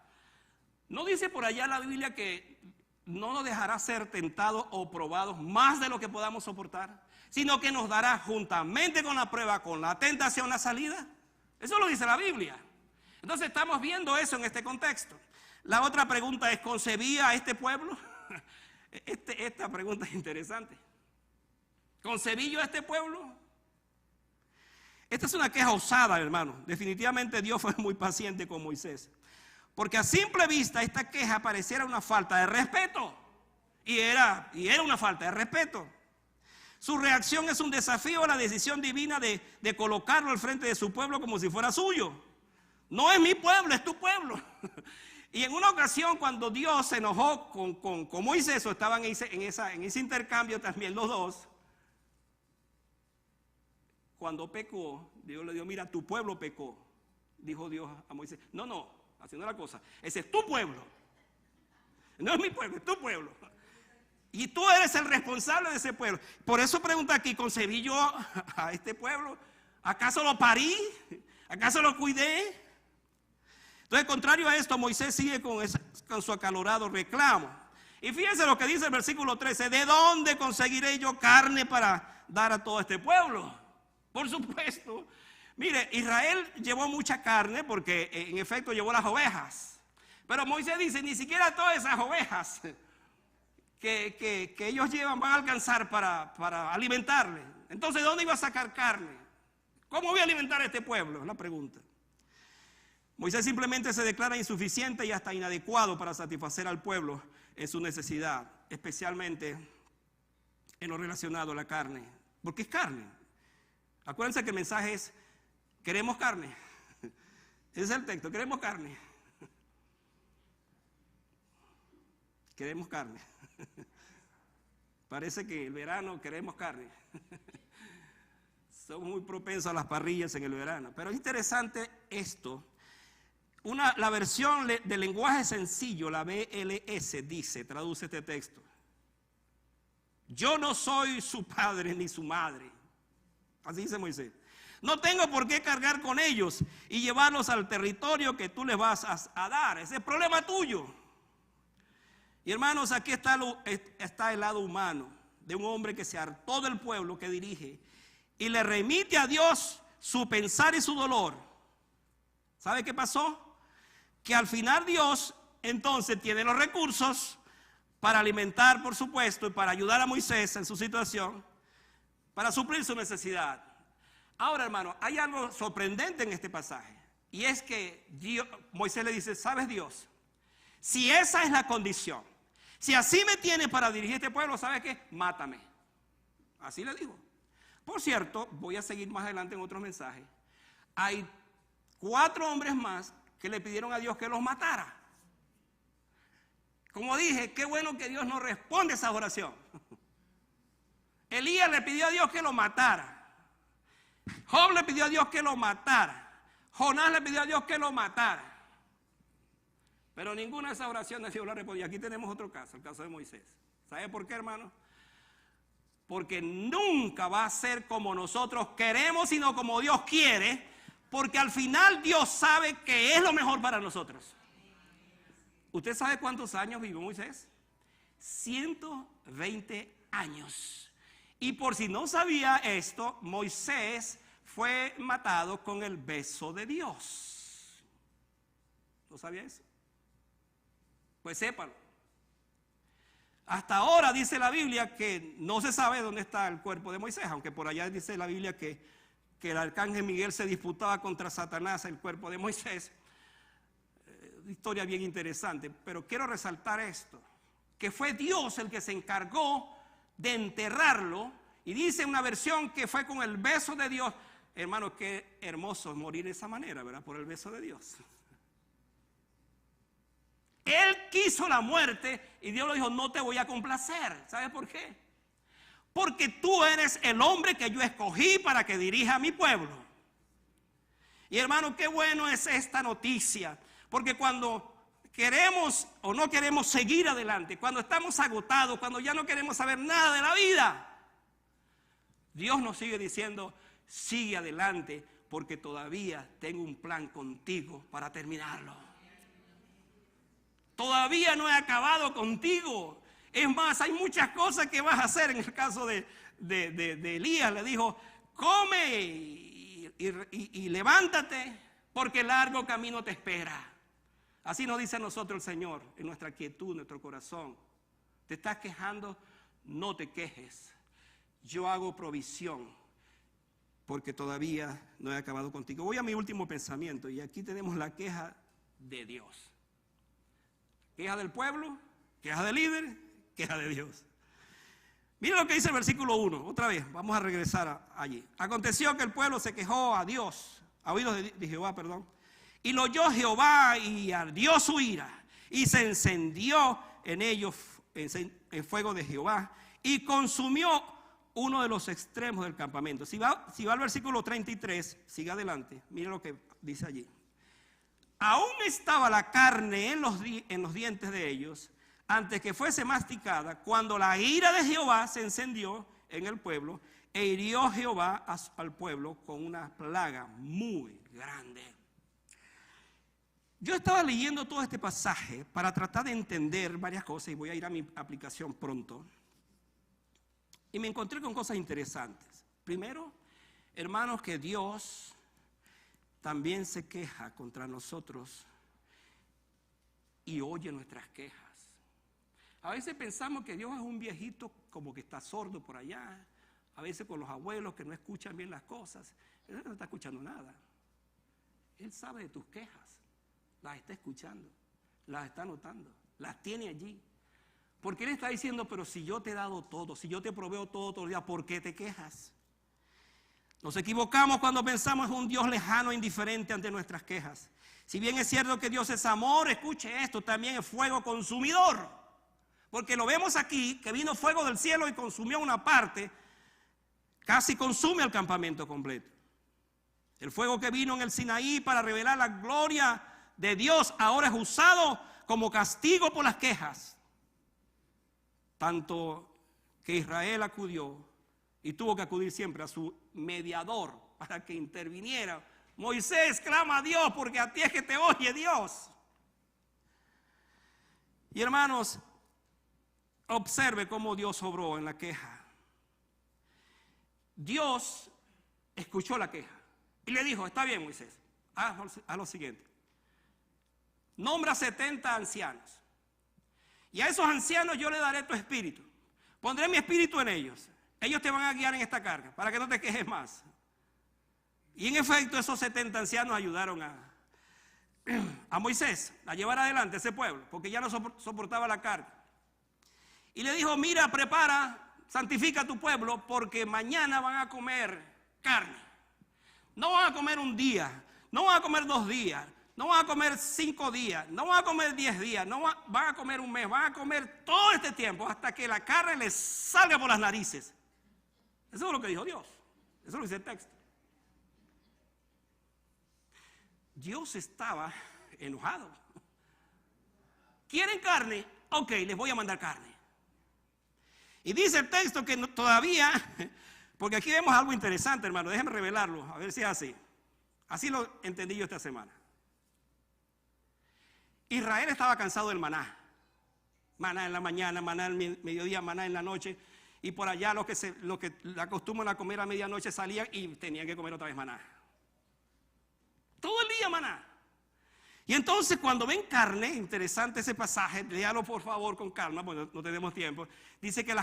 ¿No dice por allá la Biblia que no nos dejará ser tentados o probados más de lo que podamos soportar, sino que nos dará juntamente con la prueba, con la tentación, la salida? Eso lo dice la Biblia. Entonces estamos viendo eso en este contexto. La otra pregunta es, ¿concebía a este pueblo? Esta pregunta es interesante. ¿Concebí yo a este pueblo? Esta es una queja osada, hermano. Definitivamente Dios fue muy paciente con Moisés, porque a simple vista esta queja pareciera una falta de respeto. Y era una falta de respeto. Su reacción es un desafío a la decisión divina de colocarlo al frente de su pueblo como si fuera suyo. No es mi pueblo, es tu pueblo. Y en una ocasión, cuando Dios se enojó con Moisés, o estaban en ese intercambio también los dos, cuando pecó, Dios le dijo, mira, tu pueblo pecó. Dijo Dios a Moisés, no, haciendo la cosa, ese es tu pueblo. No es mi pueblo, es tu pueblo. Y tú eres el responsable de ese pueblo. Por eso pregunta aquí, ¿concebí yo a este pueblo? ¿Acaso lo parí? ¿Acaso lo cuidé? Entonces, contrario a esto, Moisés sigue con su acalorado reclamo. Y fíjense lo que dice el versículo 13, ¿de dónde conseguiré yo carne para dar a todo este pueblo? Por supuesto, mire, Israel llevó mucha carne porque en efecto llevó las ovejas. Pero Moisés dice, ni siquiera todas esas ovejas que ellos llevan van a alcanzar para alimentarle. Entonces, ¿de dónde iba a sacar carne? ¿Cómo voy a alimentar a este pueblo? Es la pregunta. Moisés simplemente se declara insuficiente y hasta inadecuado para satisfacer al pueblo en su necesidad, especialmente en lo relacionado a la carne. Porque es carne. Acuérdense que el mensaje es, queremos carne. Ese es el texto, queremos carne. Queremos carne. Parece que el verano queremos carne. Somos muy propensos a las parrillas en el verano. Pero es interesante esto. La versión de lenguaje sencillo, la BLS, dice, traduce este texto: yo no soy su padre ni su madre. Así dice Moisés. No tengo por qué cargar con ellos y llevarlos al territorio que tú les vas a dar. Ese es el problema tuyo. Y hermanos, aquí está el lado humano de un hombre que se hartó del pueblo que dirige y le remite a Dios su pensar y su dolor. ¿Sabe qué pasó? Que al final Dios entonces tiene los recursos para alimentar, por supuesto, y para ayudar a Moisés en su situación, para suplir su necesidad. Ahora, hermano, hay algo sorprendente en este pasaje, y es que Moisés le dice, ¿sabes, Dios? Si esa es la condición, si así me tienes para dirigir este pueblo, ¿sabes qué? Mátame. Así le digo. Por cierto, voy a seguir más adelante en otros mensajes. Hay 4 hombres más que le pidieron a Dios que los matara. Como dije, qué bueno que Dios no responde a esa oración. Elías le pidió a Dios que lo matara. Job le pidió a Dios que lo matara. Jonás le pidió a Dios que lo matara. Pero ninguna de esas oraciones Dios la respondió. Aquí tenemos otro caso, el caso de Moisés. ¿Sabe por qué, hermano? porque nunca va a ser como nosotros queremos, sino como Dios quiere, porque al final Dios sabe que es lo mejor para nosotros. ¿Usted sabe cuántos años vivió Moisés? 120 años. Y por si no sabía esto, Moisés fue matado con el beso de Dios. ¿No sabía eso? Pues sépalo. Hasta ahora dice la Biblia que no se sabe dónde está el cuerpo de Moisés, aunque por allá dice la Biblia que el arcángel Miguel se disputaba contra Satanás el cuerpo de Moisés. Historia bien interesante, pero quiero resaltar esto, que fue Dios el que se encargó de enterrarlo, y dice una versión que fue con el beso de Dios. Hermano, qué hermoso morir de esa manera, ¿verdad? Por el beso de Dios. Él quiso la muerte y Dios le dijo, no te voy a complacer. ¿Sabes por qué? Porque tú eres el hombre que yo escogí para que dirija a mi pueblo. Y hermano, qué bueno es esta noticia, porque cuando queremos o no queremos seguir adelante, cuando estamos agotados, cuando ya no queremos saber nada de la vida, Dios nos sigue diciendo, sigue adelante, porque todavía tengo un plan contigo para terminarlo. Todavía no he acabado contigo. Es más, hay muchas cosas que vas a hacer. En el caso de Elías, le dijo, come y levántate, porque largo camino te espera. Así nos dice a nosotros el Señor, en nuestra quietud, en nuestro corazón. ¿Te estás quejando? No te quejes. Yo hago provisión, porque todavía no he acabado contigo. Voy a mi último pensamiento, y aquí tenemos la queja de Dios. Queja del pueblo, queja del líder, queja de Dios. Mira lo que dice el versículo 1, otra vez, vamos a regresar allí. Aconteció que el pueblo se quejó a Dios, a oídos de Jehová, perdón. Y lo oyó Jehová y ardió su ira, y se encendió en ellos el fuego de Jehová, y consumió uno de los extremos del campamento. Si va al versículo 33, sigue adelante, mira lo que dice allí. Aún estaba la carne en los dientes de ellos, antes que fuese masticada, cuando la ira de Jehová se encendió en el pueblo, e hirió Jehová al pueblo con una plaga muy grande. Yo estaba leyendo todo este pasaje para tratar de entender varias cosas, y voy a ir a mi aplicación pronto. Y me encontré con cosas interesantes. Primero, hermanos, que Dios también se queja contra nosotros y oye nuestras quejas. A veces pensamos que Dios es un viejito como que está sordo por allá. A veces con los abuelos que no escuchan bien las cosas. Él no está escuchando nada. Él sabe de tus quejas. Las está escuchando. Las está notando. Las tiene allí. Porque Él está diciendo, pero si yo te he dado todo, si yo te proveo todo todos los días, ¿por qué te quejas? Nos equivocamos cuando pensamos en un Dios lejano e indiferente ante nuestras quejas. Si bien es cierto que Dios es amor, escuche esto, también es fuego consumidor. Porque lo vemos aquí, que vino fuego del cielo y consumió una parte, casi consume el campamento completo. El fuego que vino en el Sinaí para revelar la gloria de Dios ahora es usado como castigo por las quejas. Tanto que Israel acudió y tuvo que acudir siempre a su mediador para que interviniera. Moisés, clama a Dios porque a ti es que te oye Dios. Y hermanos, observe cómo Dios obró en la queja. Dios escuchó la queja y le dijo, está bien Moisés, haz lo siguiente. Nombra 70 ancianos. Y a esos ancianos yo le daré tu espíritu. Pondré mi espíritu en ellos. Ellos te van a guiar en esta carga para que no te quejes más. Y en efecto esos 70 ancianos ayudaron a Moisés a llevar adelante ese pueblo, porque ya no soportaba la carga. Y le dijo, mira, prepara, santifica a tu pueblo, porque mañana van a comer carne. No van a comer un día, no van a comer 2 días, no van a comer 5 días, no van a comer 10 días, no van a comer un mes, van a comer todo este tiempo hasta que la carne les salga por las narices. Eso es lo que dijo Dios. Eso lo dice el texto. Dios estaba enojado. ¿Quieren carne? Ok, les voy a mandar carne. Y dice el texto que todavía, porque aquí vemos algo interesante, hermano, déjenme revelarlo, a ver si es así. Así lo entendí yo esta semana. Israel estaba cansado del maná. Maná en la mañana, maná en el mediodía, maná en la noche. Y por allá lo que la acostumbran a comer a medianoche salían y tenían que comer otra vez maná. Todo el día maná. Y entonces cuando ven carne, interesante ese pasaje, léalo por favor con calma, porque no tenemos tiempo. Dice que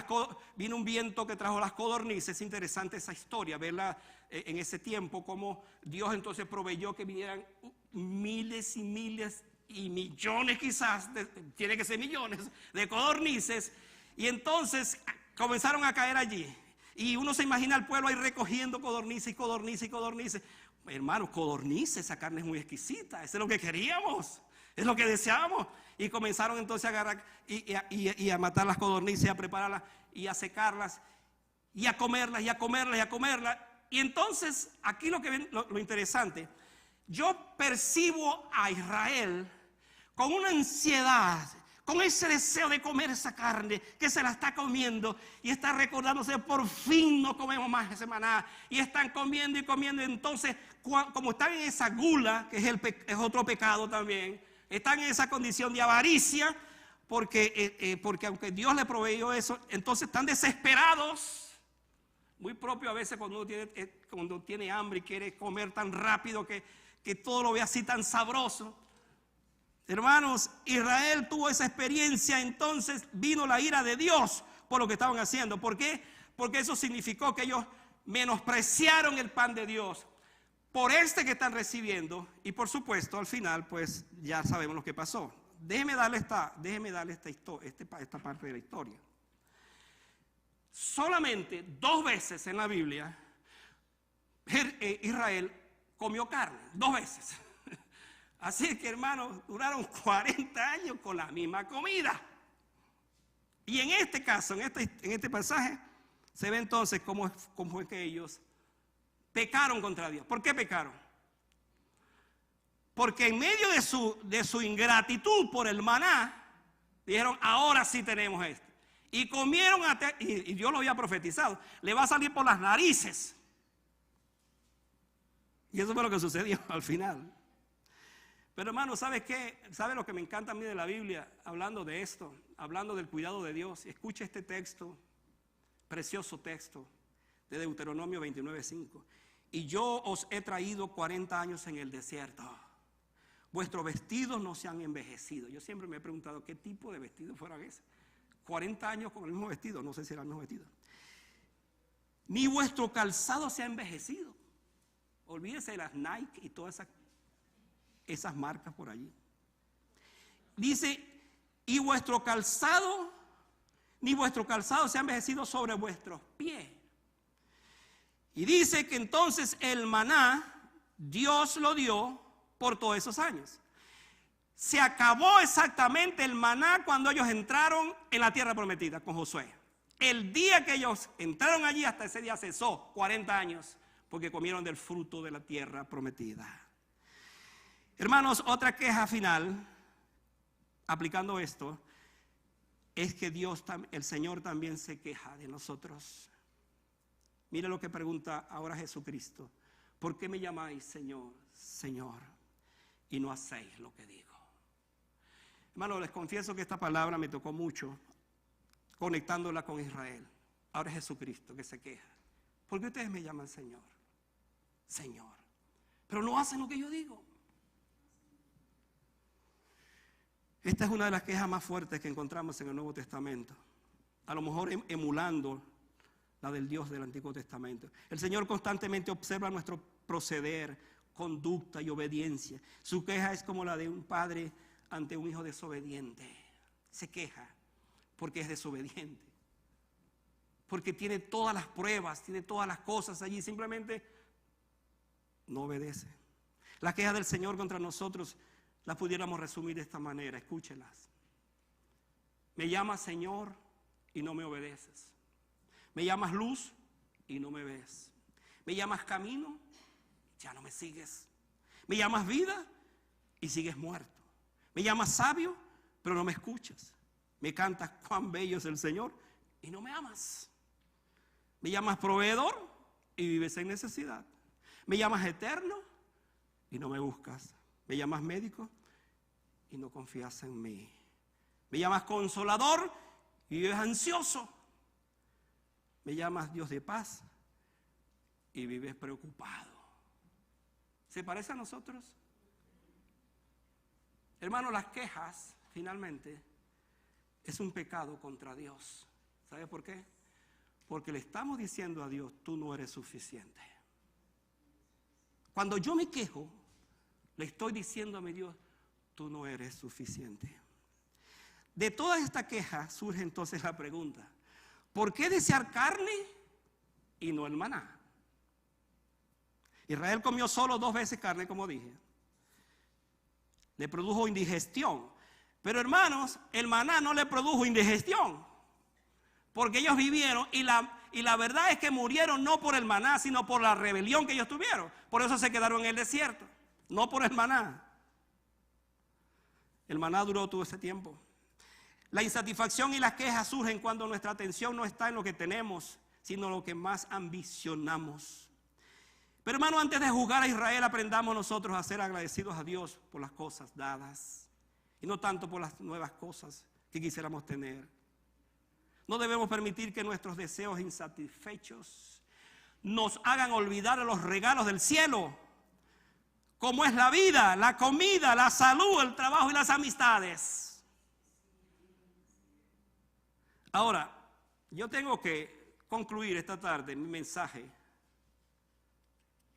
vino un viento que trajo las codornices. Es interesante esa historia, verla en ese tiempo, como Dios entonces proveyó que vinieran miles y miles y millones quizás, tiene que ser millones de codornices. Y entonces comenzaron a caer allí. Y uno se imagina al pueblo ahí recogiendo codornices y codornices y codornices. Hermanos, codornices, esa carne es muy exquisita, eso es lo que queríamos, es lo que deseábamos. Y comenzaron entonces a agarrar y a matar las codornices, y a prepararlas y a secarlas y a comerlas y a comerlas y a comerlas. Y entonces aquí lo que ven, lo interesante, yo percibo a Israel con una ansiedad, con ese deseo de comer esa carne, que se la está comiendo y está recordándose, por fin no comemos más ese maná, y están comiendo y comiendo. Entonces, como están en esa gula, que es otro pecado también, están en esa condición de avaricia, porque aunque Dios le proveyó eso, entonces están desesperados. Muy propio a veces cuando uno tiene hambre y quiere comer tan rápido que todo lo ve así tan sabroso. Hermanos, Israel tuvo esa experiencia, entonces vino la ira de Dios por lo que estaban haciendo. ¿Por qué? Porque eso significó que ellos menospreciaron el pan de Dios por que están recibiendo. Y por supuesto, al final, pues ya sabemos lo que pasó. Déjeme darle esta parte de la historia. Solamente 2 veces en la Biblia Israel comió carne, 2 veces. Así que, hermanos, duraron 40 años con la misma comida. Y en este caso, en este pasaje, se ve entonces cómo fue que ellos pecaron contra Dios. ¿Por qué pecaron? Porque en medio de su ingratitud por el maná, dijeron, ahora sí tenemos esto. Y comieron, y Dios lo había profetizado, le va a salir por las narices. Y eso fue lo que sucedió al final. Pero hermano, ¿sabe qué? ¿Sabe lo que me encanta a mí de la Biblia? Hablando de esto, hablando del cuidado de Dios. Escuche este texto, precioso texto, de Deuteronomio 29:5. Y yo os he traído 40 años en el desierto. Vuestros vestidos no se han envejecido. Yo siempre me he preguntado qué tipo de vestidos fueran esos. 40 años con el mismo vestido, no sé si era el mismo vestido. Ni vuestro calzado se ha envejecido. Olvídese de las Nike y todas esas marcas por allí. Dice, y vuestro calzado, ni vuestro calzado se ha envejecido sobre vuestros pies. Y dice que entonces el maná, Dios lo dio por todos esos años. Se acabó exactamente el maná cuando ellos entraron en la tierra prometida con Josué. El día que ellos entraron allí, hasta ese día cesó 40 años, porque comieron del fruto de la tierra prometida. Hermanos, otra queja final, aplicando esto, es que el Señor también se queja de nosotros. Mire lo que pregunta ahora Jesucristo. ¿Por qué me llamáis Señor, Señor, y no hacéis lo que digo? Hermanos, les confieso que esta palabra me tocó mucho, conectándola con Israel. Ahora es Jesucristo que se queja. ¿Por qué ustedes me llaman Señor? Señor, pero no hacen lo que yo digo. Esta es una de las quejas más fuertes que encontramos en el Nuevo Testamento. A lo mejor emulando la del Dios del Antiguo Testamento. El Señor constantemente observa nuestro proceder, conducta y obediencia. Su queja es como la de un padre ante un hijo desobediente. Se queja porque es desobediente. Porque tiene todas las pruebas, tiene todas las cosas allí, simplemente no obedece. La queja del Señor contra nosotros las pudiéramos resumir de esta manera, escúchelas. Me llamas Señor y no me obedeces. Me llamas luz y no me ves. Me llamas camino, ya no me sigues. Me llamas vida y sigues muerto. Me llamas sabio, pero no me escuchas. Me cantas cuán bello es el Señor y no me amas. Me llamas proveedor y vives en necesidad. Me llamas eterno y no me buscas. Me llamas médico y no confías en mí. Me llamas consolador y vives ansioso. Me llamas Dios de paz y vives preocupado. ¿Se parece a nosotros? Hermano, las quejas, finalmente, es un pecado contra Dios. ¿Sabe por qué? Porque le estamos diciendo a Dios, tú no eres suficiente. Cuando yo me quejo, le estoy diciendo a mi Dios, tú no eres suficiente. De toda esta queja surge entonces la pregunta, ¿por qué desear carne y no el maná? Israel comió solo 2 veces carne, como dije. Le produjo indigestión. Pero hermanos, el maná no le produjo indigestión. Porque ellos vivieron y la verdad es que murieron no por el maná, sino por la rebelión que ellos tuvieron. Por eso se quedaron en el desierto, no por el maná. El maná duró todo ese tiempo. La insatisfacción y las quejas surgen cuando nuestra atención no está en lo que tenemos, sino en lo que más ambicionamos. Pero hermano, antes de juzgar a Israel, aprendamos nosotros a ser agradecidos a Dios por las cosas dadas y no tanto por las nuevas cosas que quisiéramos tener. No debemos permitir que nuestros deseos insatisfechos nos hagan olvidar los regalos del cielo, como es la vida, la comida, la salud, el trabajo y las amistades. Ahora, yo tengo que concluir esta tarde mi mensaje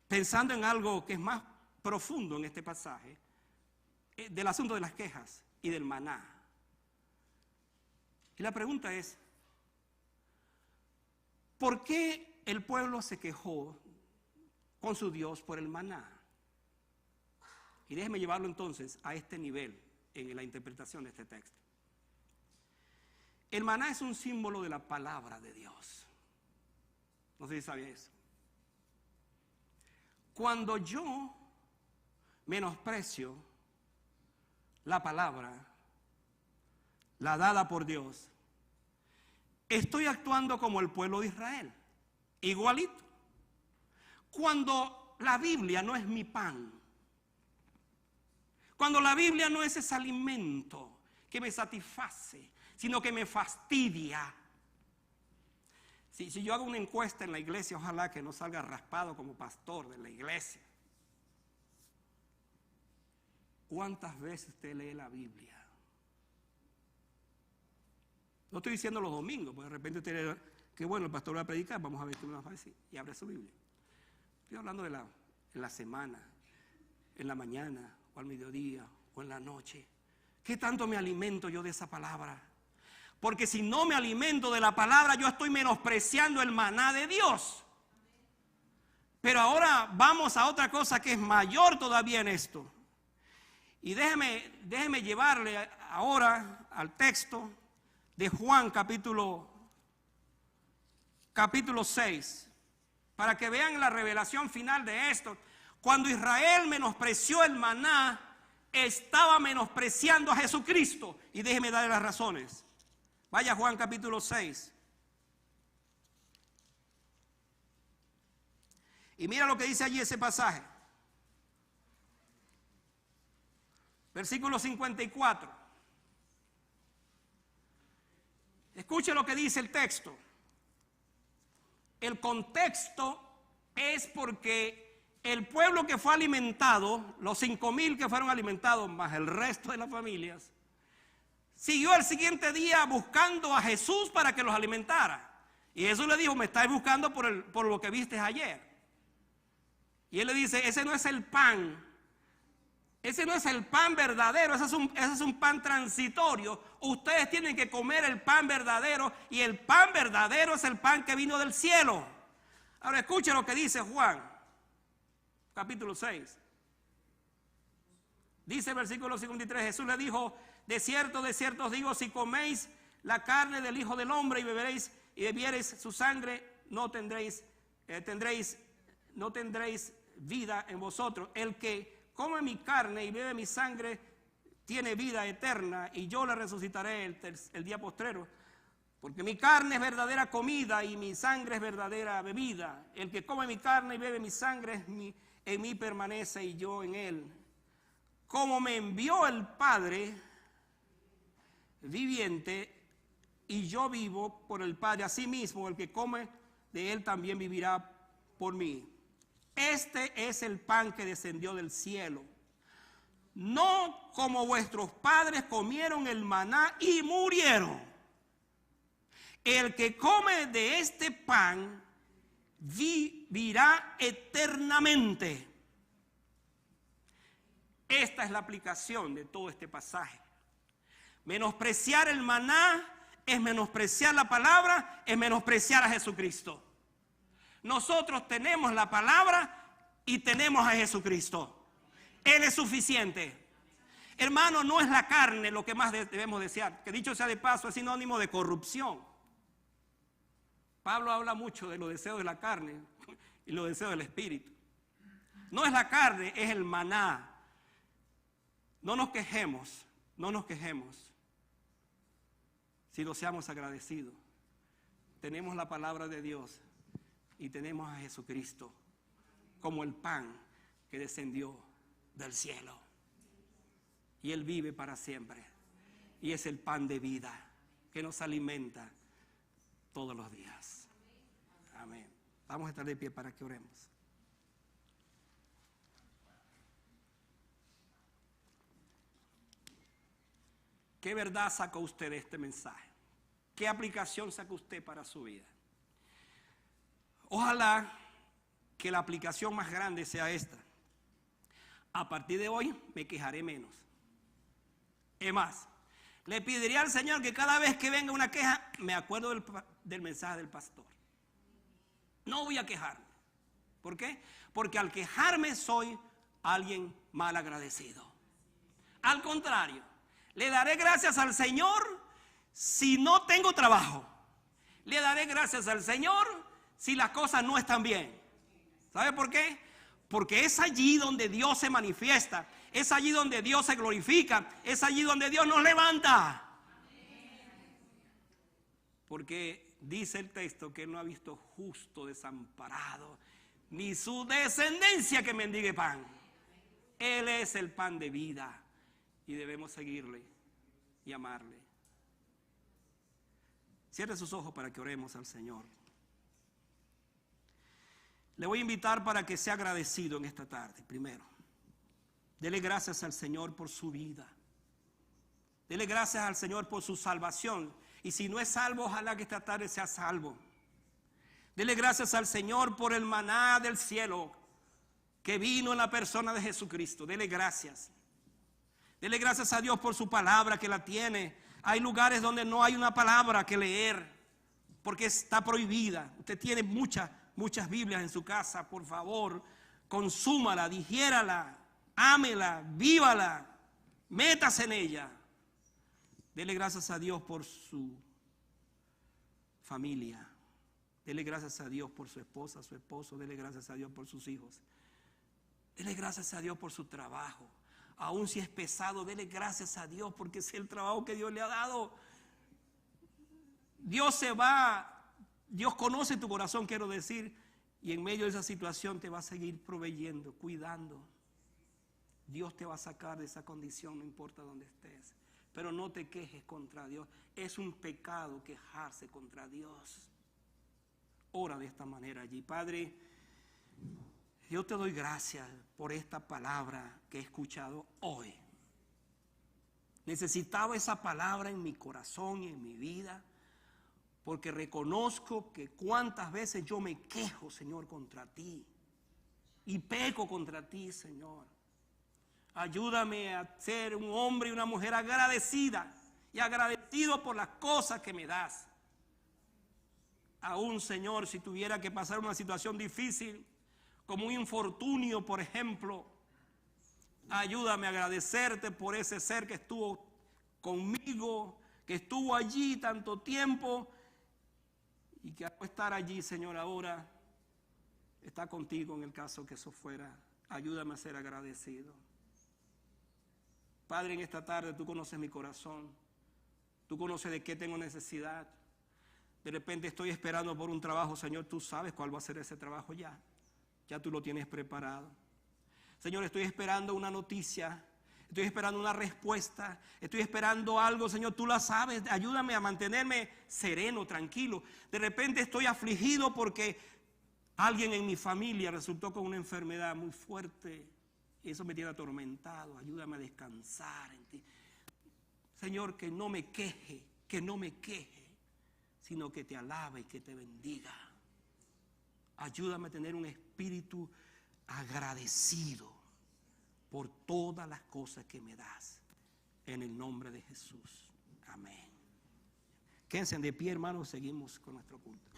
pensando en algo que es más profundo en este pasaje, del asunto de las quejas y del maná. Y la pregunta es, ¿por qué el pueblo se quejó con su Dios por el maná? Y déjeme llevarlo entonces a este nivel en la interpretación de este texto. El maná es un símbolo de la palabra de Dios. No sé si sabía eso. Cuando yo menosprecio la palabra, la dada por Dios, estoy actuando como el pueblo de Israel, igualito. Cuando la Biblia no es mi pan, cuando la Biblia no es ese alimento que me satisface, sino que me fastidia. Si yo hago una encuesta en la iglesia, ojalá que no salga raspado como pastor de la iglesia. ¿Cuántas veces usted lee la Biblia? No estoy diciendo los domingos, porque de repente usted lee, que bueno, el pastor va a predicar, vamos a ver qué me va a decir, y abre su Biblia. Estoy hablando de en la semana, en la mañana, o al mediodía, o en la noche. ¿Qué tanto me alimento yo de esa palabra? Porque si no me alimento de la palabra, yo estoy menospreciando el maná de Dios. Pero ahora vamos a otra cosa que es mayor todavía en esto. Y déjeme llevarle ahora al texto de Juan capítulo 6, para que vean la revelación final de esto. Cuando Israel menospreció el maná, estaba menospreciando a Jesucristo. Y déjeme darle las razones. Vaya a Juan capítulo 6. Y mira lo que dice allí ese pasaje. Versículo 54. Escuche lo que dice el texto. El contexto es porque el pueblo que fue alimentado, los 5,000 que fueron alimentados, más el resto de las familias, siguió el siguiente día buscando a Jesús para que los alimentara. Y Jesús le dijo, me estáis buscando por lo que viste ayer. Y él le dice, ese no es el pan. Ese no es el pan verdadero, ese es un pan transitorio. Ustedes tienen que comer el pan verdadero, y el pan verdadero es el pan que vino del cielo. Ahora escuchen lo que dice Juan, capítulo 6. Dice el versículo 53, Jesús le dijo, de cierto os digo, si coméis la carne del Hijo del Hombre y bebiereis su sangre, no tendréis vida en vosotros. El que come mi carne y bebe mi sangre tiene vida eterna, y yo le resucitaré el día postrero. Porque mi carne es verdadera comida y mi sangre es verdadera bebida. El que come mi carne y bebe mi sangre en mí permanece y yo en él. Como me envió el Padre viviente y yo vivo por el Padre, asimismo el que come de él también vivirá por mí. Este es el pan que descendió del cielo. No como vuestros padres comieron el maná y murieron. El que come de este pan vivirá eternamente. Esta es la aplicación de todo este pasaje. Menospreciar el maná es menospreciar la palabra, es menospreciar a Jesucristo. Nosotros tenemos la palabra y tenemos a Jesucristo. Él es suficiente. Hermano, no es la carne lo que más debemos desear, que dicho sea de paso es sinónimo de corrupción. Pablo habla mucho de los deseos de la carne y los deseos del espíritu. No es la carne, es el maná. No nos quejemos, no nos quejemos. Si no seamos agradecidos. Tenemos la palabra de Dios y tenemos a Jesucristo como el pan que descendió del cielo. Y Él vive para siempre. Y es el pan de vida que nos alimenta todos los días. Amén. Vamos a estar de pie para que oremos. ¿Qué verdad saca usted de este mensaje? ¿Qué aplicación saca usted para su vida? Ojalá que la aplicación más grande sea esta. A partir de hoy me quejaré menos. Es más, le pediría al Señor que cada vez que venga una queja, me acuerdo del mensaje del pastor. No voy a quejarme. ¿Por qué? Porque al quejarme soy alguien mal agradecido. Al contrario, le daré gracias al Señor si no tengo trabajo. Le daré gracias al Señor si las cosas no están bien. ¿Sabe por qué? Porque es allí donde Dios se manifiesta. Es allí donde Dios se glorifica. Es allí donde Dios nos levanta. Porque dice el texto que Él no ha visto justo desamparado, ni su descendencia que mendigue pan. Él es el pan de vida y debemos seguirle y amarle. Cierre sus ojos para que oremos al Señor. Le voy a invitar para que sea agradecido en esta tarde. Primero, dele gracias al Señor por su vida. Dele gracias al Señor por su salvación. Y si no es salvo, ojalá que esta tarde sea salvo. Dele gracias al Señor por el maná del cielo que vino en la persona de Jesucristo. Dele gracias. Dele gracias a Dios por su palabra que la tiene. Hay lugares donde no hay una palabra que leer porque está prohibida. Usted tiene muchas Biblias en su casa. Por favor, consúmala, digiérala, ámela, vívala, métase en ella. Dele gracias a Dios por su familia. Dele gracias a Dios por su esposa, su esposo. Dele gracias a Dios por sus hijos. Dele gracias a Dios por su trabajo. Aún si es pesado, dele gracias a Dios porque es el trabajo que Dios le ha dado. Dios conoce tu corazón, quiero decir, y en medio de esa situación te va a seguir proveyendo, cuidando. Dios te va a sacar de esa condición, no importa dónde estés. Pero no te quejes contra Dios. Es un pecado quejarse contra Dios. Ora de esta manera allí. Padre, yo te doy gracias por esta palabra que he escuchado hoy. Necesitaba esa palabra en mi corazón y en mi vida, porque reconozco que cuántas veces yo me quejo, Señor, contra ti y peco contra ti, Señor. Ayúdame a ser un hombre y una mujer agradecida y agradecido por las cosas que me das. Aún, Señor, si tuviera que pasar una situación difícil, como un infortunio, por ejemplo, ayúdame a agradecerte por ese ser que estuvo conmigo, que estuvo allí tanto tiempo y que al estar allí, Señor, ahora está contigo en el caso que eso fuera. Ayúdame a ser agradecido. Padre, en esta tarde tú conoces mi corazón, tú conoces de qué tengo necesidad. De repente estoy esperando por un trabajo. Señor, tú sabes cuál va a ser ese trabajo ya. Ya tú lo tienes preparado. Señor, estoy esperando una noticia. Estoy esperando una respuesta. Estoy esperando algo, Señor, tú la sabes. Ayúdame a mantenerme sereno, tranquilo. De repente estoy afligido porque alguien en mi familia resultó con una enfermedad muy fuerte. Y eso me tiene atormentado. Ayúdame a descansar en ti. Señor, que no me queje, sino que te alabe y que te bendiga. Ayúdame a tener un espíritu agradecido por todas las cosas que me das. En el nombre de Jesús. Amén. Quédense de pie, hermanos. Seguimos con nuestro culto.